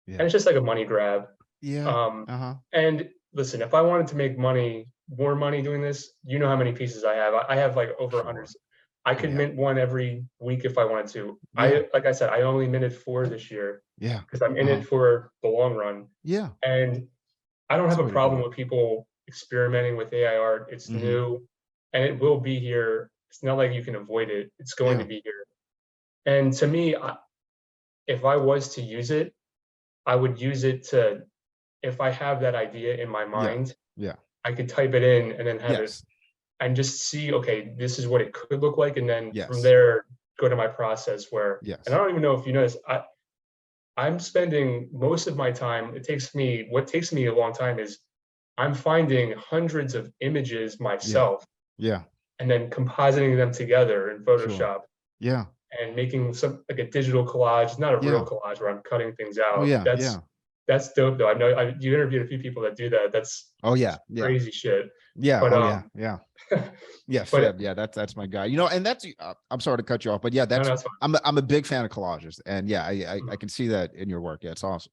and Yeah. it's just like a money grab. Yeah. Um, Uh-huh. and listen, if I wanted to make more money doing this, you know how many pieces I have. I have like over Sure. hundreds. I Oh could yeah. mint one every week if I wanted to. Yeah. Like I said, I only minted 4 this year Yeah. because I'm in Uh-huh. it for the long run. Yeah. And I don't That's have the a way to do problem it. with people experimenting with AI art. It's Hmm. new and it will be here. It's not like you can avoid it. It's going to Yeah. be here. And to me, if I was to use it, I would use it to, if I have that idea in my Yeah. mind, Yeah. I could type it in and then have it Yes. and just see, okay, this is what it could look like. And then from Yes. there, go to my process where, and I Yes. don't even know if you notice, I'm spending most of my time, what takes me a long time is I'm finding hundreds of images Yeah. myself Yeah. and then compositing them together in Sure. Photoshop Yeah. and making some like a digital collage. It's not a real Yeah. collage where I'm cutting things Oh out. yeah. Yeah. That's dope though. I know you interviewed a few people that do that. That's Oh yeah. Yeah. crazy shit. Yeah. But Oh yeah. Yeah. Yeah, but Fib. Yeah, that's my guy. And that's I'm sorry to cut you off, but yeah, no, that's no, it's fine. I'm a big fan of collages, and yeah, I Mhm. can see that in your work. Yeah, it's awesome.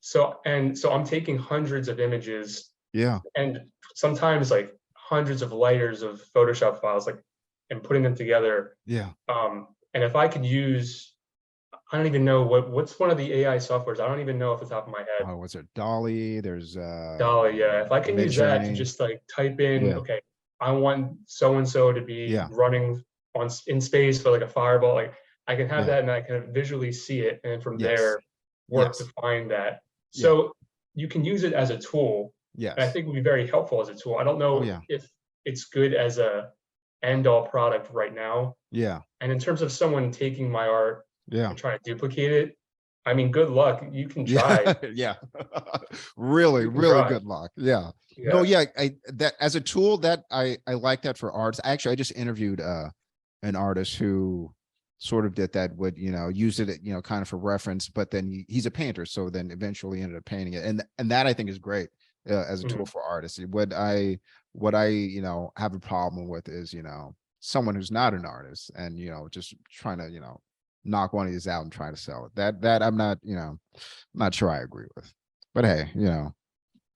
So I'm taking hundreds of images Yeah, and sometimes like hundreds of layers of Photoshop files, like and putting them together. yeah. And if I could use, I don't even know what's one of the AI softwares. I don't even know off the top of my head. Oh, what's it? Dolly. There's Dolly, yeah. If I can Mid use that to Journey. just like type in, Yeah, okay, I want so and so to be yeah, running in space for like a fireball, like I can have yeah. that and I can visually see it, and then from Yes, there work to yes, find that. yeah, So you can use it as a tool, and I yes. think it would be very helpful as a tool. I don't Oh know yeah, if it's good as a end all product right now. yeah, And in terms of someone taking my art yeah, and trying to duplicate it, I mean, good luck. You can try. yeah, yeah. Really, You can really try. good luck. Yeah. No, Yeah. yeah. I that as a tool that I like that for arts. Actually, I just interviewed an artist who sort of did that, would used it kind of for reference, but then he's a painter, so then eventually ended up painting it, and that I think is great as a tool Mhm. for artists. What I have a problem with is someone who's not an artist and just trying to knock one of these out and try to sell it. That I'm not sure I agree with, but hey,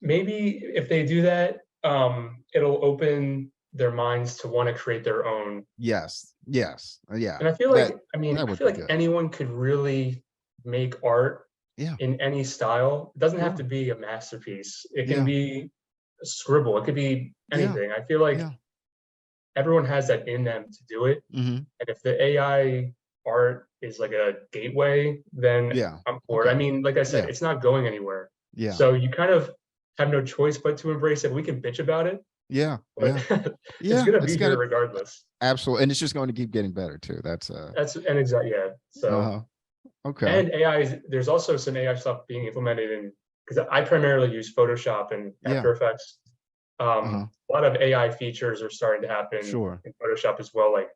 Maybe if they do that, it'll open their minds to want to create their own. yes, yes, yeah, And I feel that like, I mean, that I would feel be like good. anyone could really make art Yeah, in any style. It doesn't have sure. to be a masterpiece. It can Yeah, be a scribble. It could be yeah, anything. I feel like yeah. everyone has that in them to do it. Hmm. And if the AI art is like a gateway, then Yeah. I'm for it. I Okay. mean, like I said, Yeah. it's not going anywhere. Yeah. So you kind of have no choice but to embrace it. We can bitch about it, Yeah. but Yeah. it's Yeah. gonna It's be here gonna regardless. absolutely, and it's just going to keep getting better too. That's And exactly, yeah. So uh-huh. Okay. and AI there's also some AI stuff being implemented in, because I primarily use Photoshop and Yeah. After Effects. Uh-huh. A lot of AI features are starting to happen Sure. in Photoshop as well, like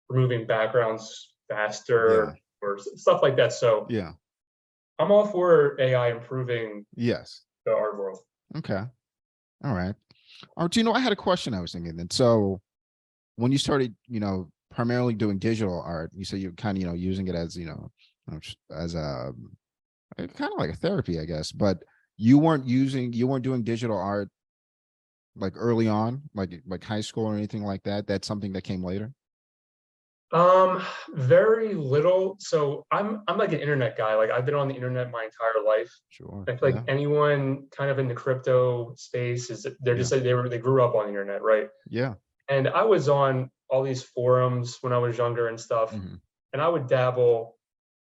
removing backgrounds Yeah. faster or stuff like that. So Yeah. I'm all for AI improving Yes. the art world. Okay. All right. Oh, I had a question I was thinking then. So when you started, primarily doing digital art, you said you're kind of, using it as, as a kind of like a therapy, I guess, but you weren't doing digital art like early on, like high school or anything like that. That's something that came later. Um, very little. So I'm like an internet guy. Like I've been on the internet my entire life. Sure. I feel like Yeah. anyone kind of in the crypto space they're Yeah. just like they grew up on the internet, right? Yeah. And I was on all these forums when I was younger and stuff, Hmm. and I would dabble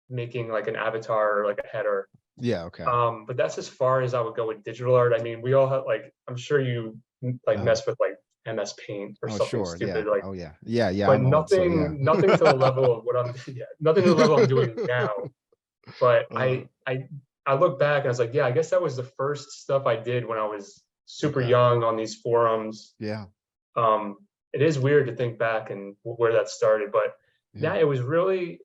making like an avatar or like a header. Yeah. Okay. But that's as far as I would go with digital art. I mean, we all have like I'm sure you like Uh-huh. mess with like MS Paint or Oh, something sure. Yeah. stupid like, Oh, yeah. Yeah. Yeah. but I'm old. So yeah. nothing to the level of what I'm yeah, nothing to the level I'm doing now. But uh, I look back and I was like, yeah, I guess that was the first stuff I did when I was super okay. young on these forums. Yeah. Um, it is weird to think back and where that started, but Yeah. yeah, it was really,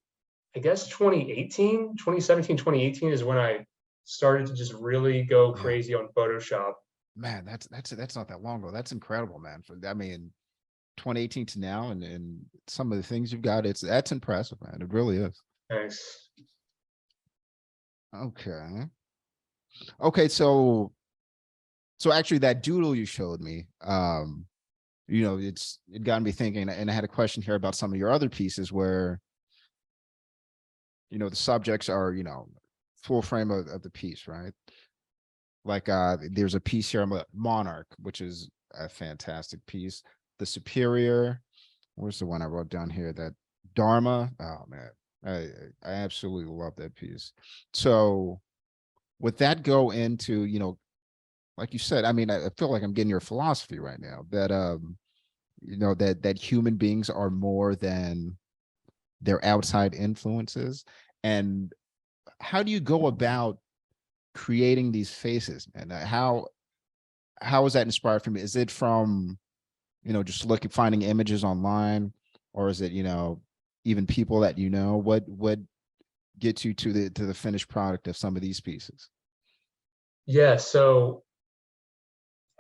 I guess 2018, 2018 is when I started to just really go Yeah. crazy on Photoshop. Man, that's not that long ago. That's incredible, man. I mean, 2018 to now, and some of the things you've got, that's impressive, man. It really is. Thanks. Okay. Okay, so actually that doodle you showed me, it got me thinking, and I had a question here about some of your other pieces where, the subjects are, full frame of the piece, right? Like there's a piece here, Monarch, which is a fantastic piece. The Superior, where's the one I wrote down here? That Dharma. Oh man, I absolutely love that piece. So would that go into, like you said, I mean, I feel like I'm getting your philosophy right now, that that human beings are more than their outside influences. And how do you go about creating these faces, and how is that inspired from? Is it from, just finding images online, or is it, even people that, what gets you to the finished product of some of these pieces? Yeah. So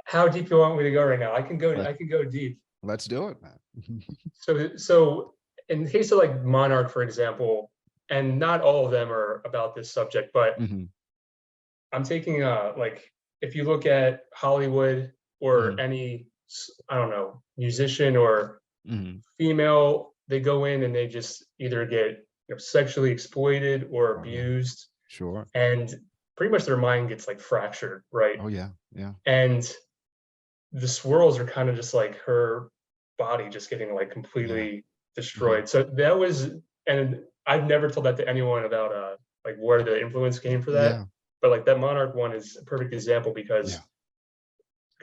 how deep you want me to go right now? I can Let, go deep. let's do it, man. So in the case of like Monarch, for example, and not all of them are about this subject, but Mhm, I'm taking like if you look at Hollywood or mhm, any I don't know, musician or mhm. female, they go in and they just either get sexually exploited or Oh yeah, abused, sure. and pretty much their mind gets like fractured, right? Oh yeah, yeah, And the swirls are kind of just like her body just getting like yeah. completely Mhm. destroyed. So that was, and I've never told that to anyone about like where the influence came for that. Yeah, But like that Monarch one is a perfect example because yeah,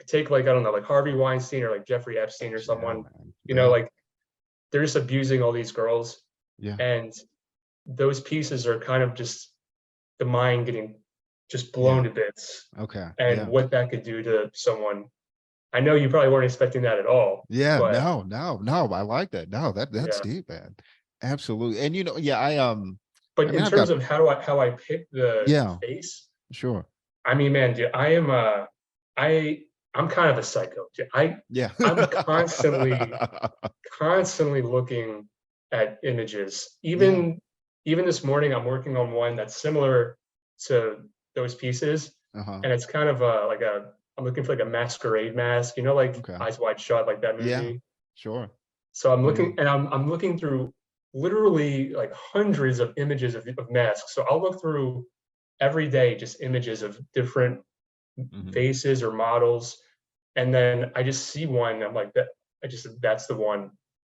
take like I don't know, like Harvey Weinstein or like Jeffrey Epstein or yeah, someone, man. Yeah, like they're just abusing all these girls, yeah. and those pieces are kind of just the mind getting just blown Yeah. to bits, Okay. and Yeah. what that could do to someone. I know you probably weren't expecting that at all, Yeah. but No, no, no. I like that. No, that's yeah. deep, man. Absolutely. And yeah, But I mean, in I've terms got, of how I pick the yeah, face, sure. I mean, man, dude, I I'm kind of a psycho. Dude. Yeah. I'm constantly looking at images. Yeah. Even this morning, I'm working on one that's similar to those pieces, Uh-huh. and it's kind of like a I'm looking for like a masquerade mask, like Okay. Eyes Wide Shut, like that Yeah. movie. Sure. So I'm Yeah. looking and I'm looking through literally like hundreds of images of masks. So I'll look through every day just images of different Hmm. faces or models, and then I just see one. I'm like that. That's the one.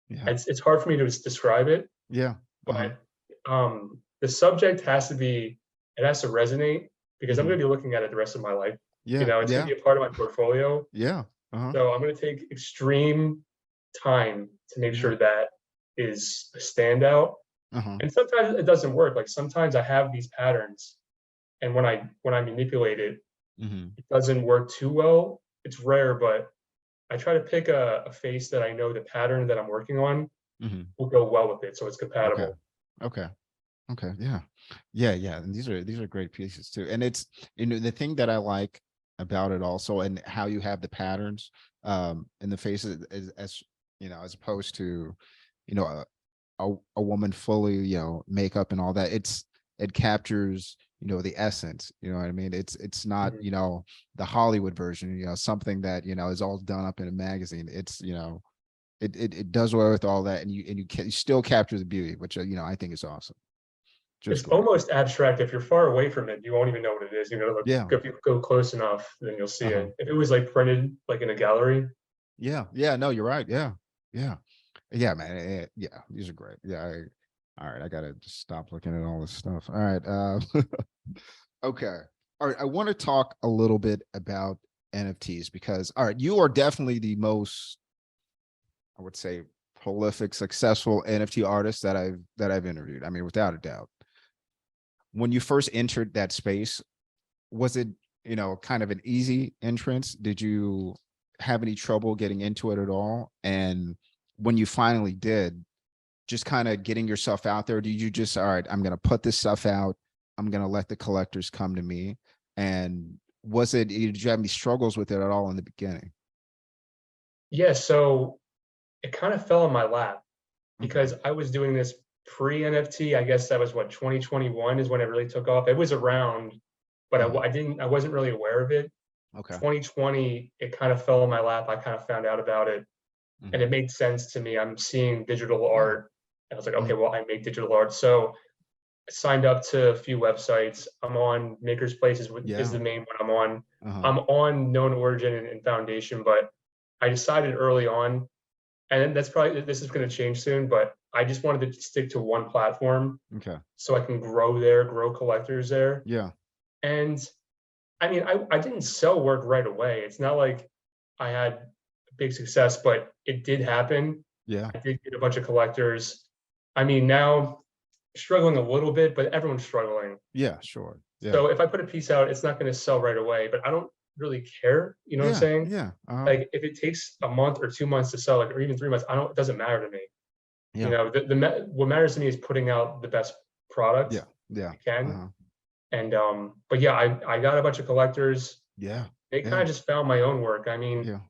Yeah. It's hard for me to describe it, Yeah. Uh-huh. but the subject has to be it has to resonate because I'm Hmm. going to be looking at it the rest of my life. Yeah. It's going Yeah. to be a part of my portfolio. Yeah. Uh-huh. So I'm going to take extreme time to make Yeah. sure that is a standout. Uh-huh. And sometimes it doesn't work. Like sometimes I have these patterns, and when I manipulate it, Hmm. it doesn't work too well. It's rare, but I try to pick a face that I know the pattern that I'm working on Hmm. will go well with it, so it's Okay. compatible. Okay. Okay. Yeah. Yeah. Yeah. And these are great pieces too. And it's, the thing that I like about it also, and how you have the patterns in the faces, is as, as opposed to, you know, a, a woman fully, makeup and all that. It captures, the essence, you know what I mean? It's not, Mhm. the Hollywood version, something that, is all done up in a magazine. It's, it does away with all that, and you still capture the beauty, which, I think is awesome. Just It's great. almost abstract. If you're far away from it, you won't even know what it is. Like, Yeah. if you go close enough, then you'll see Uh-huh. it. If it was like printed like in a gallery, Yeah. Yeah. No, you're right. Yeah. Yeah. Yeah, man. Yeah. These are great. Yeah. All right. I gotta just stop looking at all this stuff. All right. Okay. All right. I want to talk a little bit about NFTs because, all right, you are definitely the most, I would say, prolific, successful NFT artist that I've interviewed. I mean, without a doubt. When you first entered that space, was it, kind of an easy entrance? Did you have any trouble getting into it at all? And when you finally did, just kind of getting yourself out there, did you just, all right, I'm going to put this stuff out, I'm going to let the collectors come to me? And did you have any struggles with it at all in the beginning? yeah. So it kind of fell in my lap Okay. because I was doing this pre-NFT. I guess that was what 2021 is when it really took off. It was around, but I wasn't really aware of it. Okay. 2020, it kind of fell in my lap. I kind of found out about it, and Mhm. it made sense to me. I'm seeing digital Yeah. art, and I was like, okay, Mhm. well, I make digital art. So I signed up to a few websites. I'm on Maker's Place is Yeah. the main one I'm on. Uh-huh. I'm on Known Origin and Foundation, but I decided early on, and that's probably this is going to change soon, but I just wanted to stick to one platform Okay. so I can grow there, grow collectors there. Yeah. And I mean, I didn't sell work right away. It's not like I had big success, but it did happen. Yeah. I did get a bunch of collectors. I mean, now struggling a little bit, but everyone's struggling. Yeah. Sure. Yeah. So if I put a piece out, it's not going to sell right away, but I don't really care. You know what I'm Yeah. saying? Yeah. Like if it takes a month or 2 months to sell, like, or even 3 months, it doesn't matter to me. You Yeah. know, what matters to me is putting out the best product Yeah. Yeah. I can. Uh-huh. And but yeah, I got a bunch of collectors. Yeah. They Yeah. kind of just found my own work. I mean, Yeah.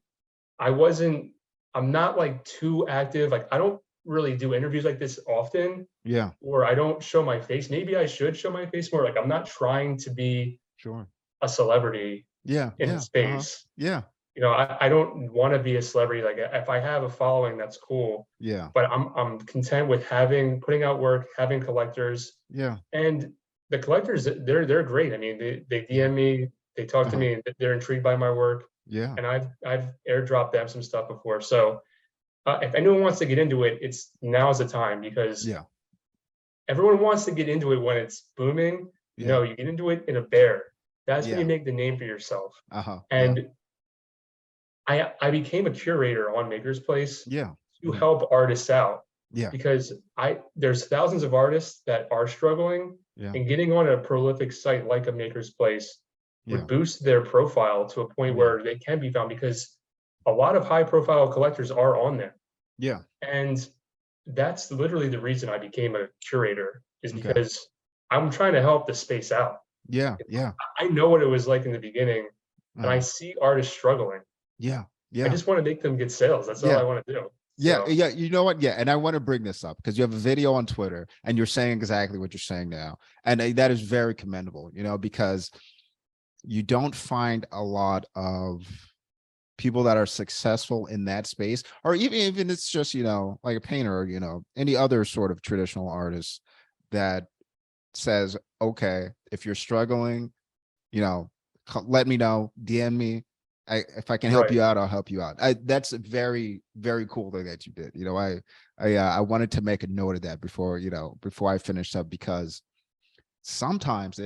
I'm not like too active. Like I don't really do interviews like this often, Yeah. or I don't show my face. Maybe I should show my face more. Like I'm not trying to be Sure. a celebrity Yeah. in the Yeah. Uh-huh. space. Yeah. You know, I don't want to be a celebrity. Like if I have a following, that's cool. Yeah. But I'm content with putting out work, having collectors, Yeah. and the collectors they're great. I mean, they Yeah. DM me, they talk to Uh-huh. me, and they're intrigued by my work, Yeah. and I've airdropped them some stuff before. So if anyone wants to get into it, now's the time because Yeah. everyone wants to get into it when it's booming. Yeah. No, you get into it in a bear. That's when Yeah. you make the name for yourself. Uh-huh. Yeah. And I became a curator on Maker's Place Yeah. to Mhm. help artists out Yeah. because there's thousands of artists that are struggling, Yeah. and getting on a prolific site like a Maker's Place Yeah. would boost their profile to a point Yeah. where they can be found because a lot of high profile collectors are on there. Yeah. And that's literally the reason I became a curator, is Okay. because I'm trying to help the space out. Yeah. Yeah. I know what it was like in the beginning, and I Uh-huh. see artists struggling. Yeah. I Yeah. just want to make them get sales. That's all Yeah. I want to do. Yeah, So yeah, you know what? Yeah, and I want to bring this up because you have a video on Twitter and you're saying exactly what you're saying now. And that is very commendable, because you don't find a lot of people that are successful in that space, or even it's just, like a painter, or, any other sort of traditional artist that says, okay, if you're struggling, let me know, DM me. If I can help right. you out, I'll help you out. That's a very, very cool thing that you did. I wanted to make a note of that before I finished up, because sometimes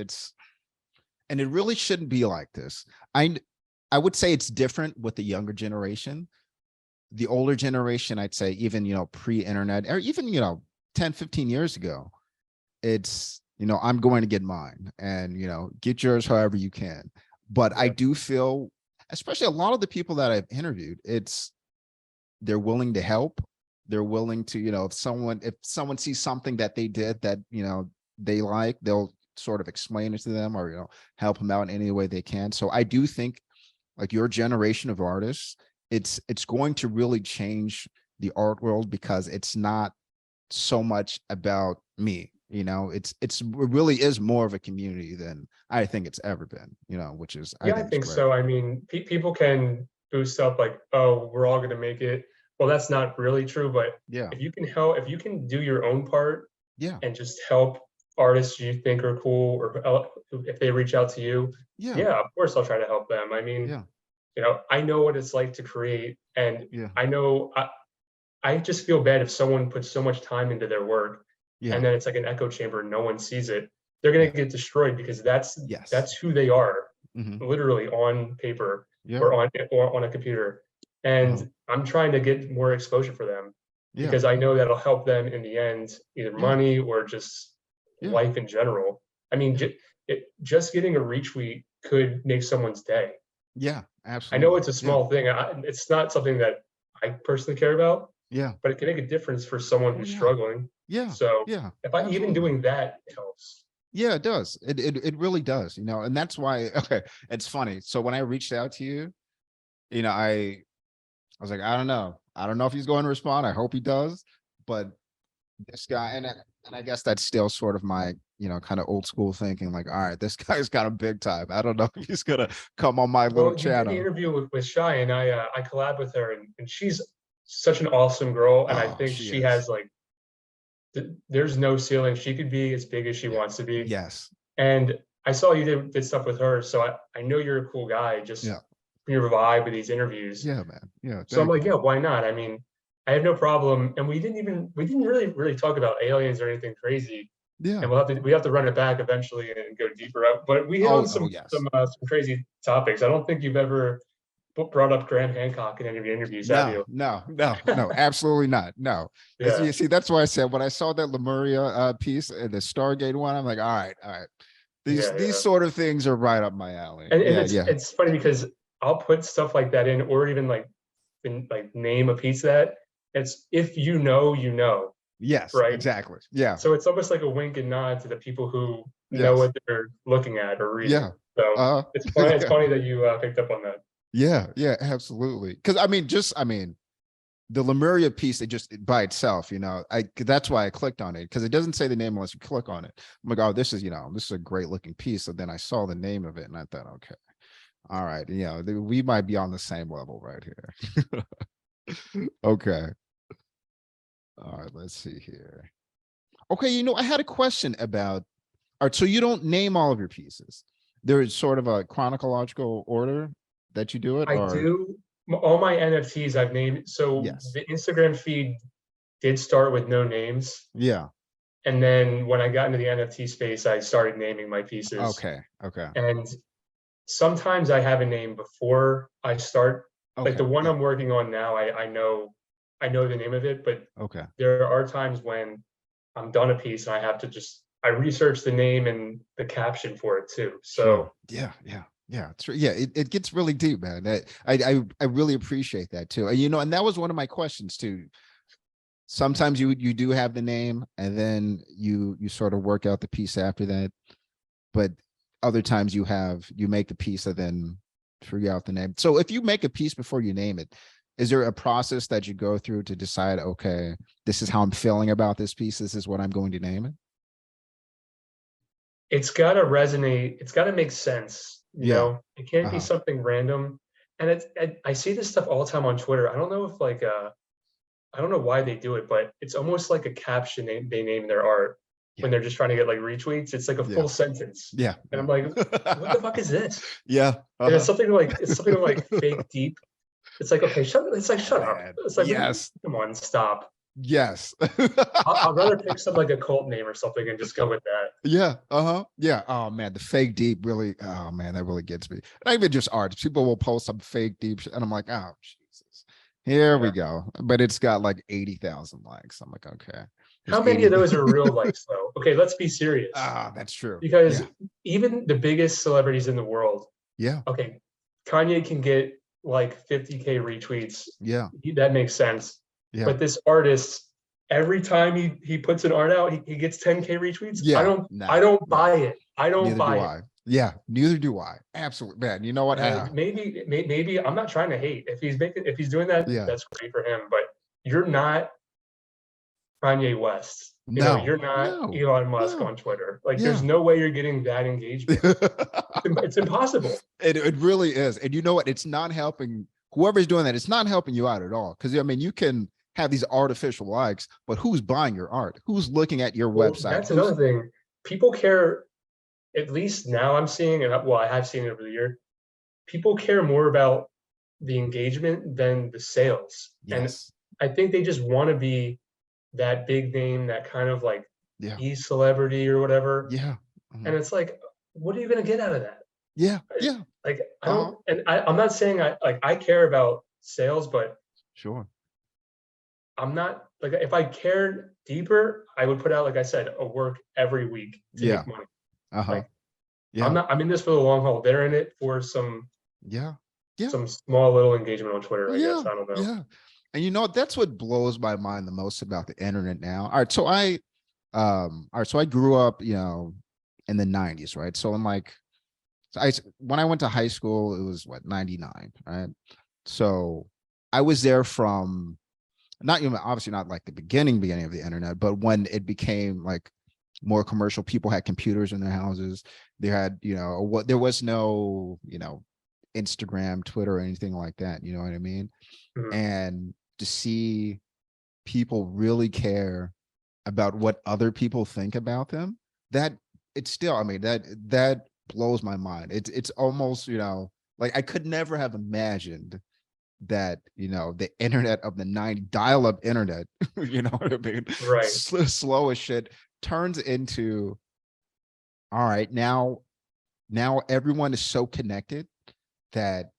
and it really shouldn't be like this. I would say it's different with the younger generation. The older generation, I'd say even, pre-internet, or even, 10, 15 years ago, it's, I'm going to get mine, and, get yours however you can. But I do feel, especially a lot of the people that I've interviewed, they're willing to help. They're willing to, if someone sees something that they did that, they like, they'll sort of explain it to them, or, help them out in any way they can. So I do think, like, your generation of artists, it's going to really change the art world, because it's not so much about me. It really is more of a community than I think it's ever been, which is, I Yeah, I think it's think great. so. I mean, people can boost up like, oh, we're all going to make it. Well, that's not really true. But Yeah. if you can do your own part Yeah. and just help artists you think are cool, or if they reach out to you, Yeah. yeah, of course I'll try to help them. I mean, Yeah. I know what it's like to create, and Yeah. I know I just feel bad if someone puts so much time into their work, Yeah. and then it's like an echo chamber and no one sees it. They're going Yeah. to get destroyed because that's Yes. who they are, Mhm. literally on paper Yeah. or on a computer. And I'm trying to get more exposure for them Yeah. because I know that'll help them in the end, either Yeah. money or just Yeah. life in general. I mean, just getting a retweet could make someone's day. Yeah. I Absolutely. know it's a small thing. It's not something that I personally care about, Yeah. but it can make a difference for someone Oh, who's yeah. struggling. Yeah. So Yeah. if I even Absolutely. doing that helps. Yeah, it does. It really does, and that's why, okay, it's funny. So when I reached out to you, I was like, I don't know. I don't know if he's going to respond. I hope he does, but this guy, and I guess that's still sort of my, kind of old school thinking, like, all right, this guy's got a big time. I don't know if he's gonna come on my little Well, you did the channel. interview with Shy, and I collab with her, and she's such an awesome girl, and I Oh, think she she is. has like, there's no ceiling. She could be as big as she wants to be. Yes. And I saw you did stuff with her, so I know you're a cool guy. Just Yeah. from your vibe with these interviews. Yeah, man. Yeah. So I'm thank like, yeah, why not? I mean, I have no problem. And we didn't really talk about aliens or anything crazy. Yeah. And we have to run it back eventually and go deeper out. But we hit on some yes. some crazy topics. I don't think you've ever brought up Graham Hancock in any of your interviews, have you? No, absolutely not. No. Yeah. You see, that's why I said when I saw that Lemuria piece, the Stargate one, I'm like, all right. These sort of things are right up my alley. And it's funny because I'll put stuff like that in, or even like name a piece that it's, if you know, you know. Yes, right. Exactly. Yeah. So it's almost like a wink and nod to the people who know what they're looking at or reading. Yeah. So it's funny. It's funny that you picked up on that. Yeah, absolutely. Because the Lemuria piece, it just by itself, that's why I clicked on it, because it doesn't say the name unless you click on it. I'm like, oh, this is a great looking piece. So then I saw the name of it and I thought, okay, all right, we might be on the same level right here. Okay. All right, let's see here. Okay, I had a question about, all right, so you don't name all of your pieces. There is sort of a chronological order that you do it? I do. All my NFTs I've named. So the Instagram feed did start with no names. Yeah. And then when I got into the NFT space, I started naming my pieces. Okay. And sometimes I have a name before I start. Like the one I'm working on now, I know the name of it, but there are times when I'm done a piece and I have to I research the name and the caption for it too. So yeah, true. Yeah, it gets really deep, man. I really appreciate that too. And that was one of my questions too. Sometimes you do have the name and then you sort of work out the piece after that. But other times you make the piece and then figure out the name. So if you make a piece before you name it, is there a process that you go through to decide, okay, this is how I'm feeling about this piece, this is what I'm going to name it? It's got to resonate. It's got to make sense. You know, it can't be something random. And I see this stuff all the time on Twitter. I don't know if I don't know why they do it, but it's almost like a caption they name their art when they're just trying to get like retweets. It's like a full sentence. Yeah. And I'm like, what the fuck is this? Yeah. And it's something like fake deep. It's like, okay, shut up. It's like, yes. Come on, stop. Yes. I'll rather pick something like a cult name or something and just go with that. Yeah. Yeah. Oh man, the fake deep really, oh man, that really gets me. Not even just art. People will post some fake deep and I'm like, oh Jesus. Here we go. But it's got like 80,000 likes. I'm like, okay. How many of those are real likes though? Okay, let's be serious. That's true. Because even the biggest celebrities in the world. Yeah. Okay. Kanye can get like 50K retweets. Yeah. That makes sense. Yeah. But this artist, every time he puts an art out, he gets 10K retweets. Yeah. I don't buy it. I don't buy it. Yeah, neither do I. Absolutely, man. You know what? Maybe I'm not trying to hate. If he's doing that, that's great for him. But you're not Kanye West. You know, you're not Elon Musk on Twitter. Like, there's no way you're getting that engagement. It's impossible. It really is. And you know what? It's not helping whoever's doing that. It's not helping you out at all. Because you can have these artificial likes, but who's buying your art? Who's looking at your website? That's another thing. People care. At least now I'm seeing, and I have seen it over the year. People care more about the engagement than the sales. Yes. And I think they just want to be that big name, that kind of like e-celebrity or whatever. Yeah. And it's like, what are you going to get out of that? Yeah. Like, I don't, and I'm not saying I care about sales, but sure. I'm not like, if I cared deeper, I would put out, like I said, a work every week to make money. I'm in this for the long haul. They're in it for some small little engagement on Twitter, I guess. I don't know. Yeah. And that's what blows my mind the most about the internet now. All right. So I grew up, in the 90s, right? So I'm like, when I went to high school, it was 99, right? So I was there from not even obviously not like the beginning of the internet, but when it became like more commercial, people had computers in their houses. They had, what there was no, Instagram, Twitter, or anything like that. You know what I mean? Mhm. And to see people really care about what other people think about them, that it's still, I mean, that blows my mind. It's almost, like I could never have imagined that, the internet of the 90 dial-up internet, you know what I mean? Right. Slow as shit turns into, all right, now everyone is so connected that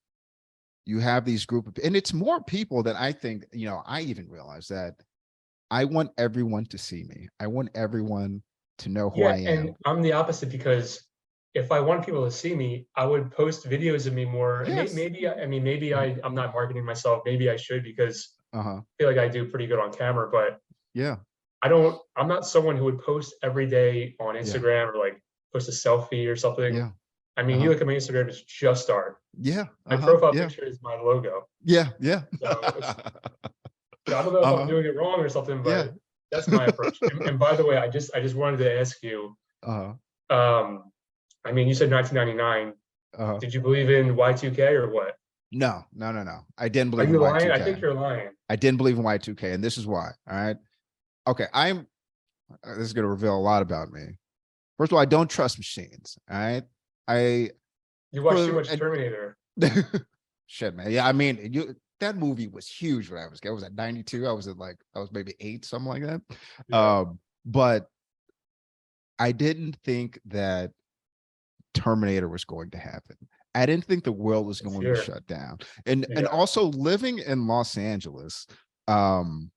you have these group of, and it's more people that I think, I even realized that I want everyone to see me. I want everyone to know who Yeah, I and am. I'm the opposite because if I want people to see me, I would post videos of me more. And Yes. maybe I mean maybe Mhm. I'm not marketing myself. Maybe I should because Uh-huh. I feel like I do pretty good on camera, but Yeah. I'm not someone who would post every day on Yeah. Instagram or like post a selfie or something. Yeah. I mean, you Uh-huh. look at my Instagram, it's just art. Yeah. My Uh-huh. profile Yeah. picture is my logo. Yeah. Yeah. So I don't know if I'm Uh-huh. doing it wrong or something, Yeah. but that's my approach. And by the way, I just wanted to ask you, Uh-huh. um, I mean, you said 1999. Uh-huh. Did you believe in Y2K or what? No, no, no, no. I didn't Are believe in you lying? I Y2K. think you're lying. I didn't believe in Y2K, and this is why. All right. Okay. This is going to reveal a lot about me. First of all, I don't trust machines. All right. I, You watch too for, much Terminator. shit, man. Yeah. I mean, that movie was huge when I was at 92. I was maybe 8, something like that. Yeah, But I didn't think that Terminator was going to happen. I didn't think the world was it's going to here. shut down. And Yeah, also living in Los Angeles, um,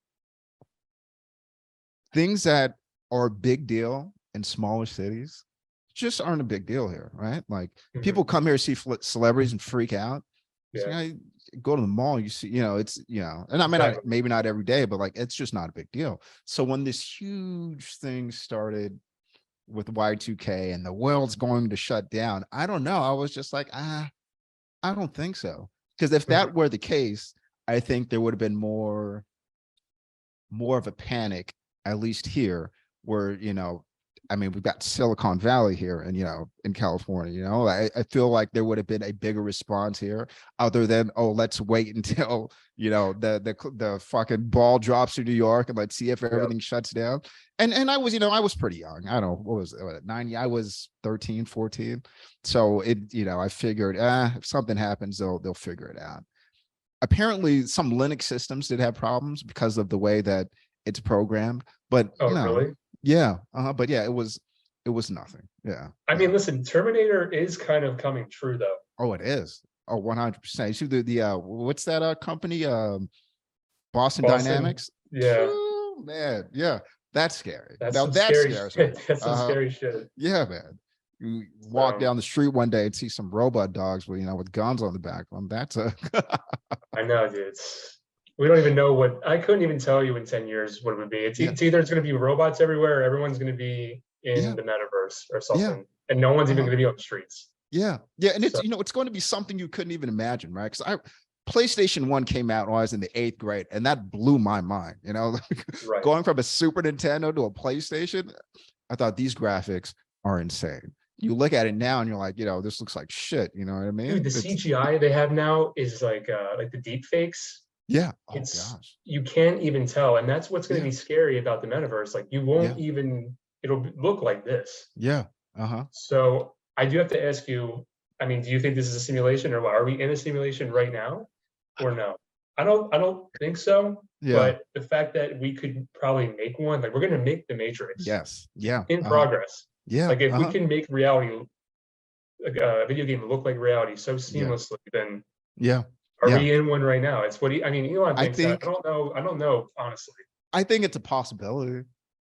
things that are a big deal in smaller cities just aren't a big deal here, right? Like mhm, people come here to see celebrities and freak out. So, yeah, go to the mall, you see, it's, and I mean, exactly. maybe not every day, but like, it's just not a big deal. So when this huge thing started with Y2K and the world's going to shut down, I don't know. I was just like, I don't think so. Because if Mhm, that were the case, I think there would have been more of a panic, at least here, where, I mean, we've got Silicon Valley here and, in California, I feel like there would have been a bigger response here other than, oh, let's wait until, the fucking ball drops to New York and let's see if yep, everything shuts down. And I was, I was pretty young. I don't know, what was it, 90? I was 13, 14. So I figured, if something happens, they'll figure it out. Apparently some Linux systems did have problems because of the way that it's programmed, but oh, no, really? yeah, but yeah, it was nothing. Yeah, I yeah. mean, listen, Terminator is kind of coming true though. Oh, it is. Oh, 100%. You see the what's that company? Boston Boston, Dynamics. yeah, Phew, man, yeah, that's scary. that's Now some that scary scares me. shit. That's some scary shit. Yeah, man. You walk So down the street one day and see some robot dogs with, with guns on the back of them. That's a I know, dude. We don't even know what I couldn't even tell you in 10 years what it would be. yeah, It's either it's going to be robots everywhere, or everyone's going to be in yeah, the metaverse or yeah. something, and no one's even Uh-huh. going to be on the streets. Yeah. Yeah. And So it's going to be something you couldn't even imagine, right? Because PlayStation 1 came out when I was in the 8th grade, and that blew my mind. right, Going from a Super Nintendo to a PlayStation, I thought these graphics are insane. You look at it now and you're like, this looks like shit. You know what I dude. mean? The It's CGI they have now is like the deep fakes. yeah. Oh It's gosh. you can't even tell, and that's what's going to Yeah. be scary about the metaverse. Like you Yeah. won't even it'll look like this. Yeah. Uh-huh. So I do have to ask you, I mean, do you think this is a simulation or what? Are we in a simulation right now or no? I don't think so, Yeah. but the fact that we could probably make one, like we're gonna make the Matrix Yes. Yeah. in Uh-huh. progress. Yeah. Like if we Uh-huh. can make reality, like a video game look like reality so Yeah. seamlessly, then Yeah. are Yeah. we in one right now? It's what I mean, Elon I thinks that. I think don't know. I don't know, honestly. I think it's a possibility.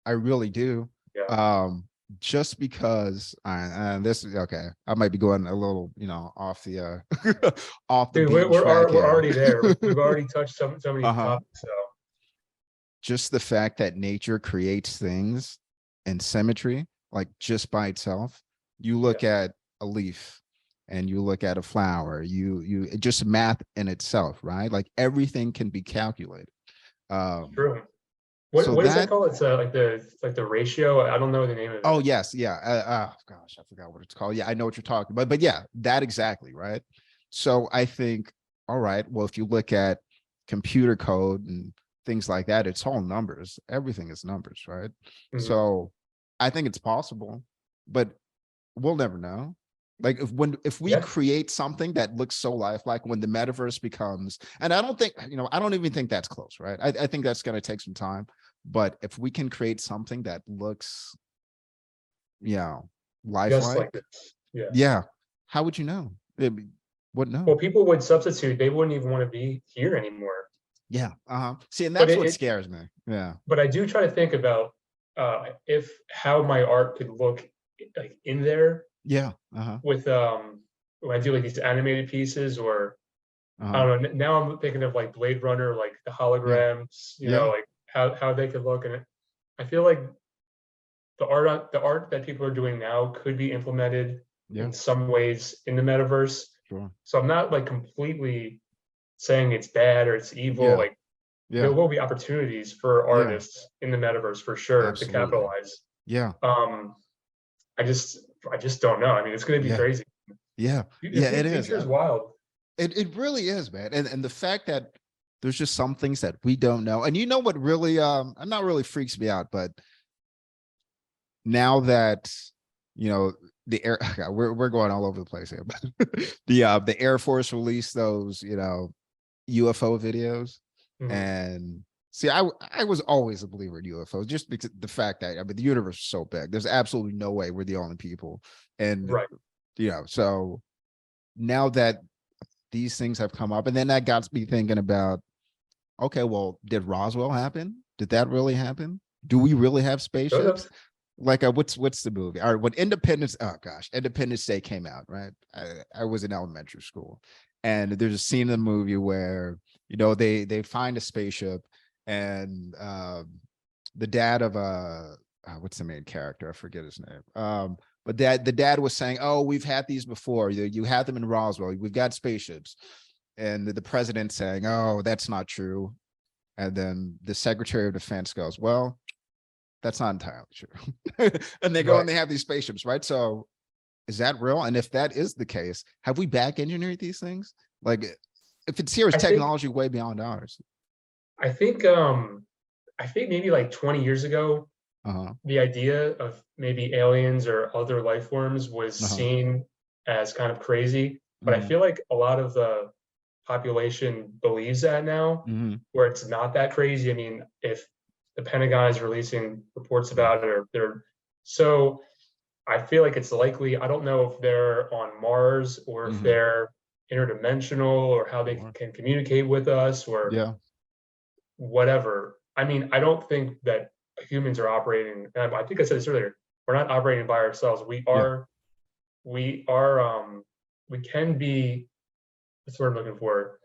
I really do. Yeah. Just because and this is okay. I might be going a little, off the off the Dude, beaten track we're here. already there. We've already touched so many Uh-huh. topics. So Just the fact that nature creates things in symmetry, like just by itself. You yeah. look at a leaf and you look at a flower, just math in itself, right? Like everything can be calculated. True. So What is that that, called? It's like the ratio. I don't know the name of oh it. yes, yeah. Gosh, I forgot what it's called. Yeah, I know what you're talking about. But yeah, that exactly, right? So I think, all right, well, if you look at computer code and things like that, it's all numbers. Everything is numbers, right? Mhm. So I think it's possible, but we'll never know. Like if we Yeah, create something that looks so lifelike, when the metaverse becomes, and I don't think, I don't even think that's close, right? I think that's going to take some time. But if we can create something that looks, just like lifelike, this. Yeah. yeah, how would you know? What Well, no? people would substitute. They wouldn't even want to be here anymore. Yeah, see, and But that's what scares me. Yeah, but I do try to think about if how my art could look like in there yeah, with when I do like these animated pieces or I uh-huh, don't know. Now I'm thinking of like Blade Runner, like the yeah, holograms, yeah, like how they could look, and I feel like the art that people are doing now could be implemented yeah, in some ways in the metaverse. sure, So I'm not like completely saying it's bad or it's evil. yeah, Like there yeah, will be opportunities for yeah, artists in the metaverse for sure to absolutely, capitalize. yeah, Um, I just I just don't know. I mean, it's going to be yeah, crazy. yeah, The yeah. It is. future is wild. It really is, man. And the fact that there's just some things that we don't know. And you know what really not really freaks me out, but now that the air we're going all over the place here, but the Air Force released those, UFO videos. Mhm. And see, I was always a believer in UFOs, just because the fact that, I mean, the universe is so big. There's absolutely no way we're the only people. And Right. so now that these things have come up, and then that got me thinking about, okay, well, did Roswell happen? Did that really happen? Do we really have Could spaceships? have. Like, what's the movie? All right, when Independence Day came out, right? I was in elementary school, and there's a scene in the movie where they find a spaceship, and the dad of what's the main character? I forget his name. But the dad was saying, "Oh, we've had these before. You had them in Roswell. We've got spaceships." And the president saying, "Oh, that's not true." And then the Secretary of Defense goes, "Well, that's not entirely true." And they go Right. and they have these spaceships, right? So is that real? And if that is the case, have we back engineered these things? Like, if it's here, is I think technology way beyond ours? I think um I think maybe like 20 years ago, Uh-huh. the idea of maybe aliens or other life forms was Uh-huh. seen as kind of crazy. But I Hmm. feel like a lot of the population believes that now, Hmm. where it's not that crazy. I mean, if the Pentagon is releasing reports Yeah. about it, or they're so I feel like it's likely. I don't know if they're on Mars or if Hmm. they're interdimensional or how they Sure. can communicate with us or Yeah. whatever. I mean, I don't think that humans are operating. I think I said this earlier. We're not operating by ourselves. Yeah. We are. We can be. What's the word I'm looking for?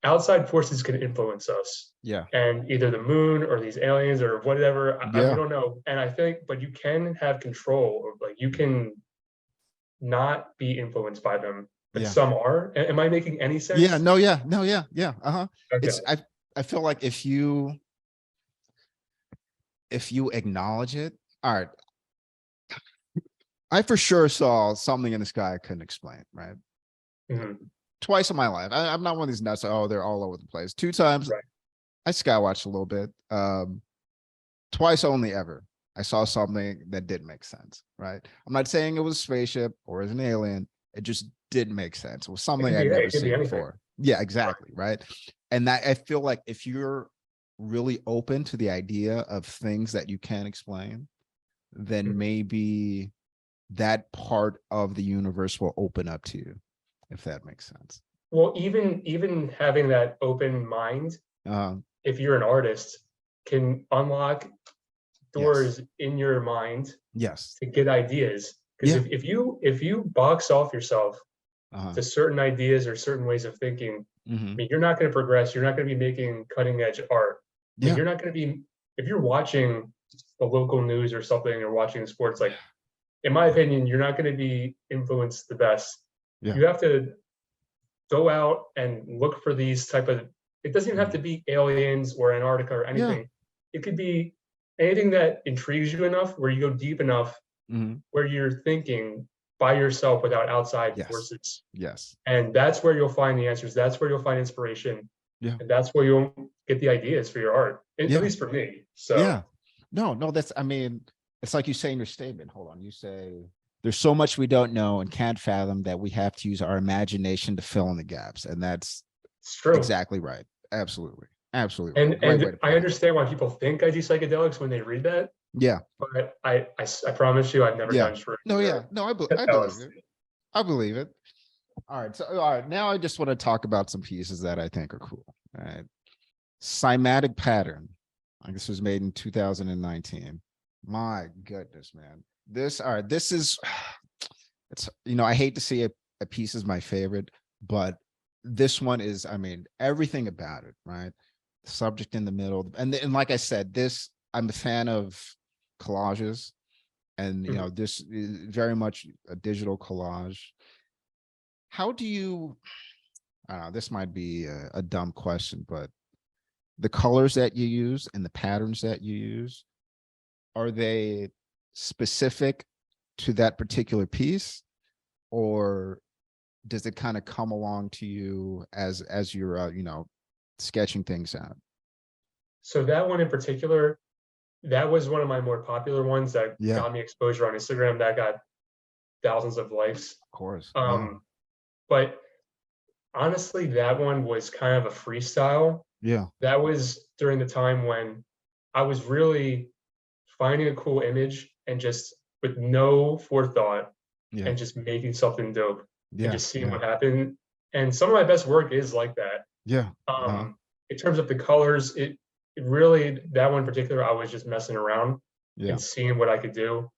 Outside forces can influence us, Yeah. and either the moon or these aliens or whatever. We Yeah. don't know. And I think, but you can have control, or like you can not be influenced by them. But Yeah. some are. Am I making any Yeah. sense? No, yeah. No, yeah. Yeah. Uh-huh. Okay. I feel like if you acknowledge it, all right. I for sure saw something in the sky I couldn't explain, right? Mhm. Twice in my life. I'm not one of these nuts. Oh, they're all over the place. Two times Right. I sky watched a little bit. Twice only ever. I saw something that didn't make sense, right? I'm not saying it was a spaceship or as an alien. It just didn't make sense. It was something I'd never It could be seen anything. before. Yeah, exactly. Right. And that, I feel like if you're really open to the idea of things that you can't explain, then Mhm. maybe that part of the universe will open up to you, if that makes sense. Well, even having that open mind, Um, if you're an artist, can unlock yes. doors in your mind Yes. to get ideas. Because Yeah. if you box off yourself Uh-huh. to certain ideas or certain ways of thinking, I Hmm. mean, you're not going to progress. You're not going to be making cutting edge art. I mean, Yeah. you're not going to be if you're watching the local news or something or watching sports. Like, in my Yeah. opinion, you're not going to be influenced the best. Yeah. You have to go out and look for these type of It doesn't even have to be aliens or Antarctica or Yeah. anything. It could be anything that intrigues you enough, where you go deep enough, Mhm. where you're thinking by yourself without outside Yes. forces. Yes. And that's where you'll find the answers. That's where you'll find inspiration. Yeah. And that's where you'll get the ideas for your art, at Yeah. least for me. So Yeah. No, that's, I mean, it's like you say in your statement. Hold on. You say, there's so much we don't know and can't fathom that we have to use our imagination to fill in the gaps. And that's it's true. exactly right. Absolutely. Absolutely. And Great way to put I it. understand why people think I do psychedelics when they read that, Yeah. but I promise you, I've never Yeah. done shrooms. No, yeah. or No, I believe it. LSD. I believe it. All right. So, all right. Now I just want to talk about some pieces that I think are cool. All right. Cymatic Pattern. This was made in 2019. My goodness, man. This, all right. This is, it's, you know, I hate to say a piece is my favorite, but this one is, I mean, everything about it, right? The subject in the middle. And like I said, this, I'm a fan of collages. And, you know, this is very much a digital collage. How do you, I don't know, this might be a dumb question, but the colors that you use and the patterns that you use, are they specific to that particular piece, or does it kind of come along to you as you're you know, sketching things out? So that one in particular, that was one of my more popular ones that Yeah. got me exposure on Instagram. That got thousands of likes. Of course. But honestly, that one was kind of a freestyle. Yeah. That was during the time when I was really finding a cool image and just with no forethought Yeah. and just making something dope Yeah. and just seeing Yeah. what happened. And some of my best work is like that. Yeah. In terms of the colors, it really, that one in particular, I was just messing around Yeah. and seeing what I could do.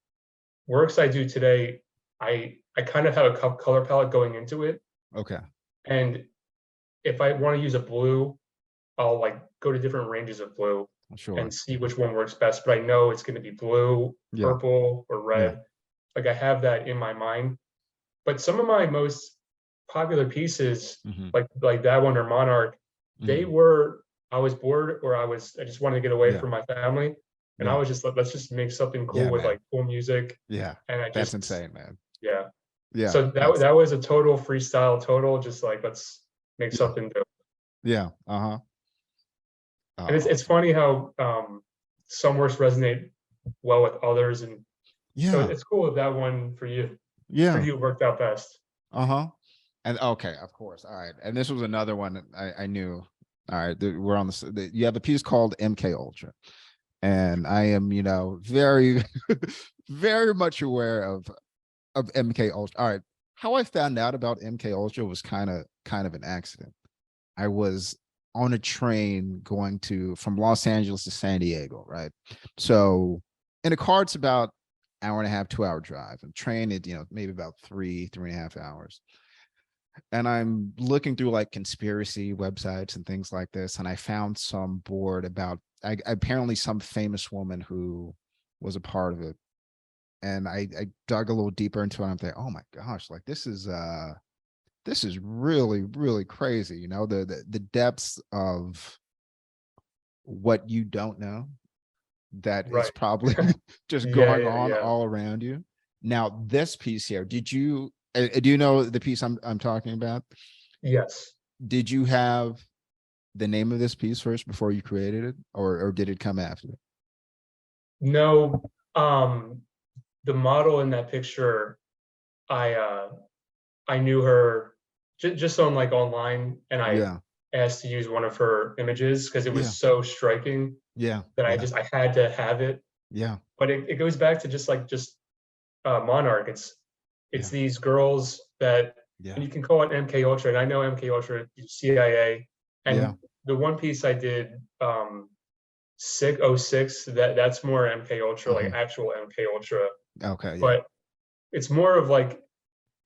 Works I do today, I kind of have a color palette going into it. Okay. And if I want to use a blue, I'll like go to different ranges of blue Sure. and see which one works best. But I know it's going to be blue, Yeah. purple, or red. Yeah. Like I have that in my mind. But some of my most popular pieces, like that one or Monarch, they were, I was bored or I just wanted to get away Yeah. from my family. And I Yeah. was just like, let's just make something cool Yeah, with man. like cool music. Yeah. And I That's just, insane, man. yeah. Yeah. So that was a total freestyle, just like, let's make Yeah. something dope. Yeah. And it's funny how some works resonate well with others. And so yeah. it's cool if that one for you Yeah. worked out best. And okay, of course. All right. And this was another one that I knew. All right, we're on you have a piece called MK Ultra. And I am, you know, very, very much aware of MK Ultra. All right. How I found out about MK Ultra was kind of an accident. I was on a train going from Los Angeles to San Diego, right? So in a car, it's about hour and a half, 2 hour drive. And train it, you know, maybe about 3.5 hours. And I'm looking through like conspiracy websites and things like this. And I found some board about apparently some famous woman who was a part of it. And I dug a little deeper into it. And I'm thinking, oh my gosh, like this is really, really crazy. You know, the depths of what you don't know that is probably just going on all around you. Now, this piece here, do you know the piece I'm talking about? Yes. Did you have the name of this piece first before you created it, or did it come after? No, the model in that picture, I knew her just on like online, and I asked to use one of her images because it was so striking. That I had to have it. But it goes back to just Monarch. It's these girls that, and you can call it MK Ultra, and I know MK Ultra, CIA, and the one piece I did, 606, that's more MK Ultra, like actual MK Ultra. Okay. But it's more of like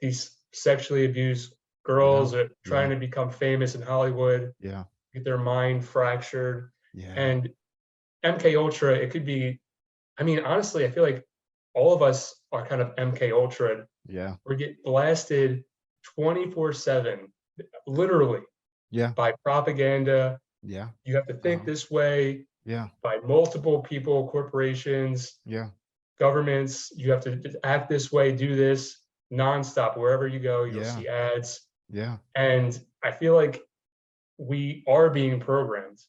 these sexually abused girls that are trying to become famous in Hollywood. Get their mind fractured. And MK Ultra, it could be, I mean, honestly, I feel like all of us are kind of MK Ultra. We get blasted 24/7, literally, by propaganda Yeah. You have to think this way Yeah. by multiple people, corporations, Yeah. governments. You have to act this way, do this nonstop. Wherever you go, you'll Yeah. see ads. Yeah. And I feel like we are being programmed.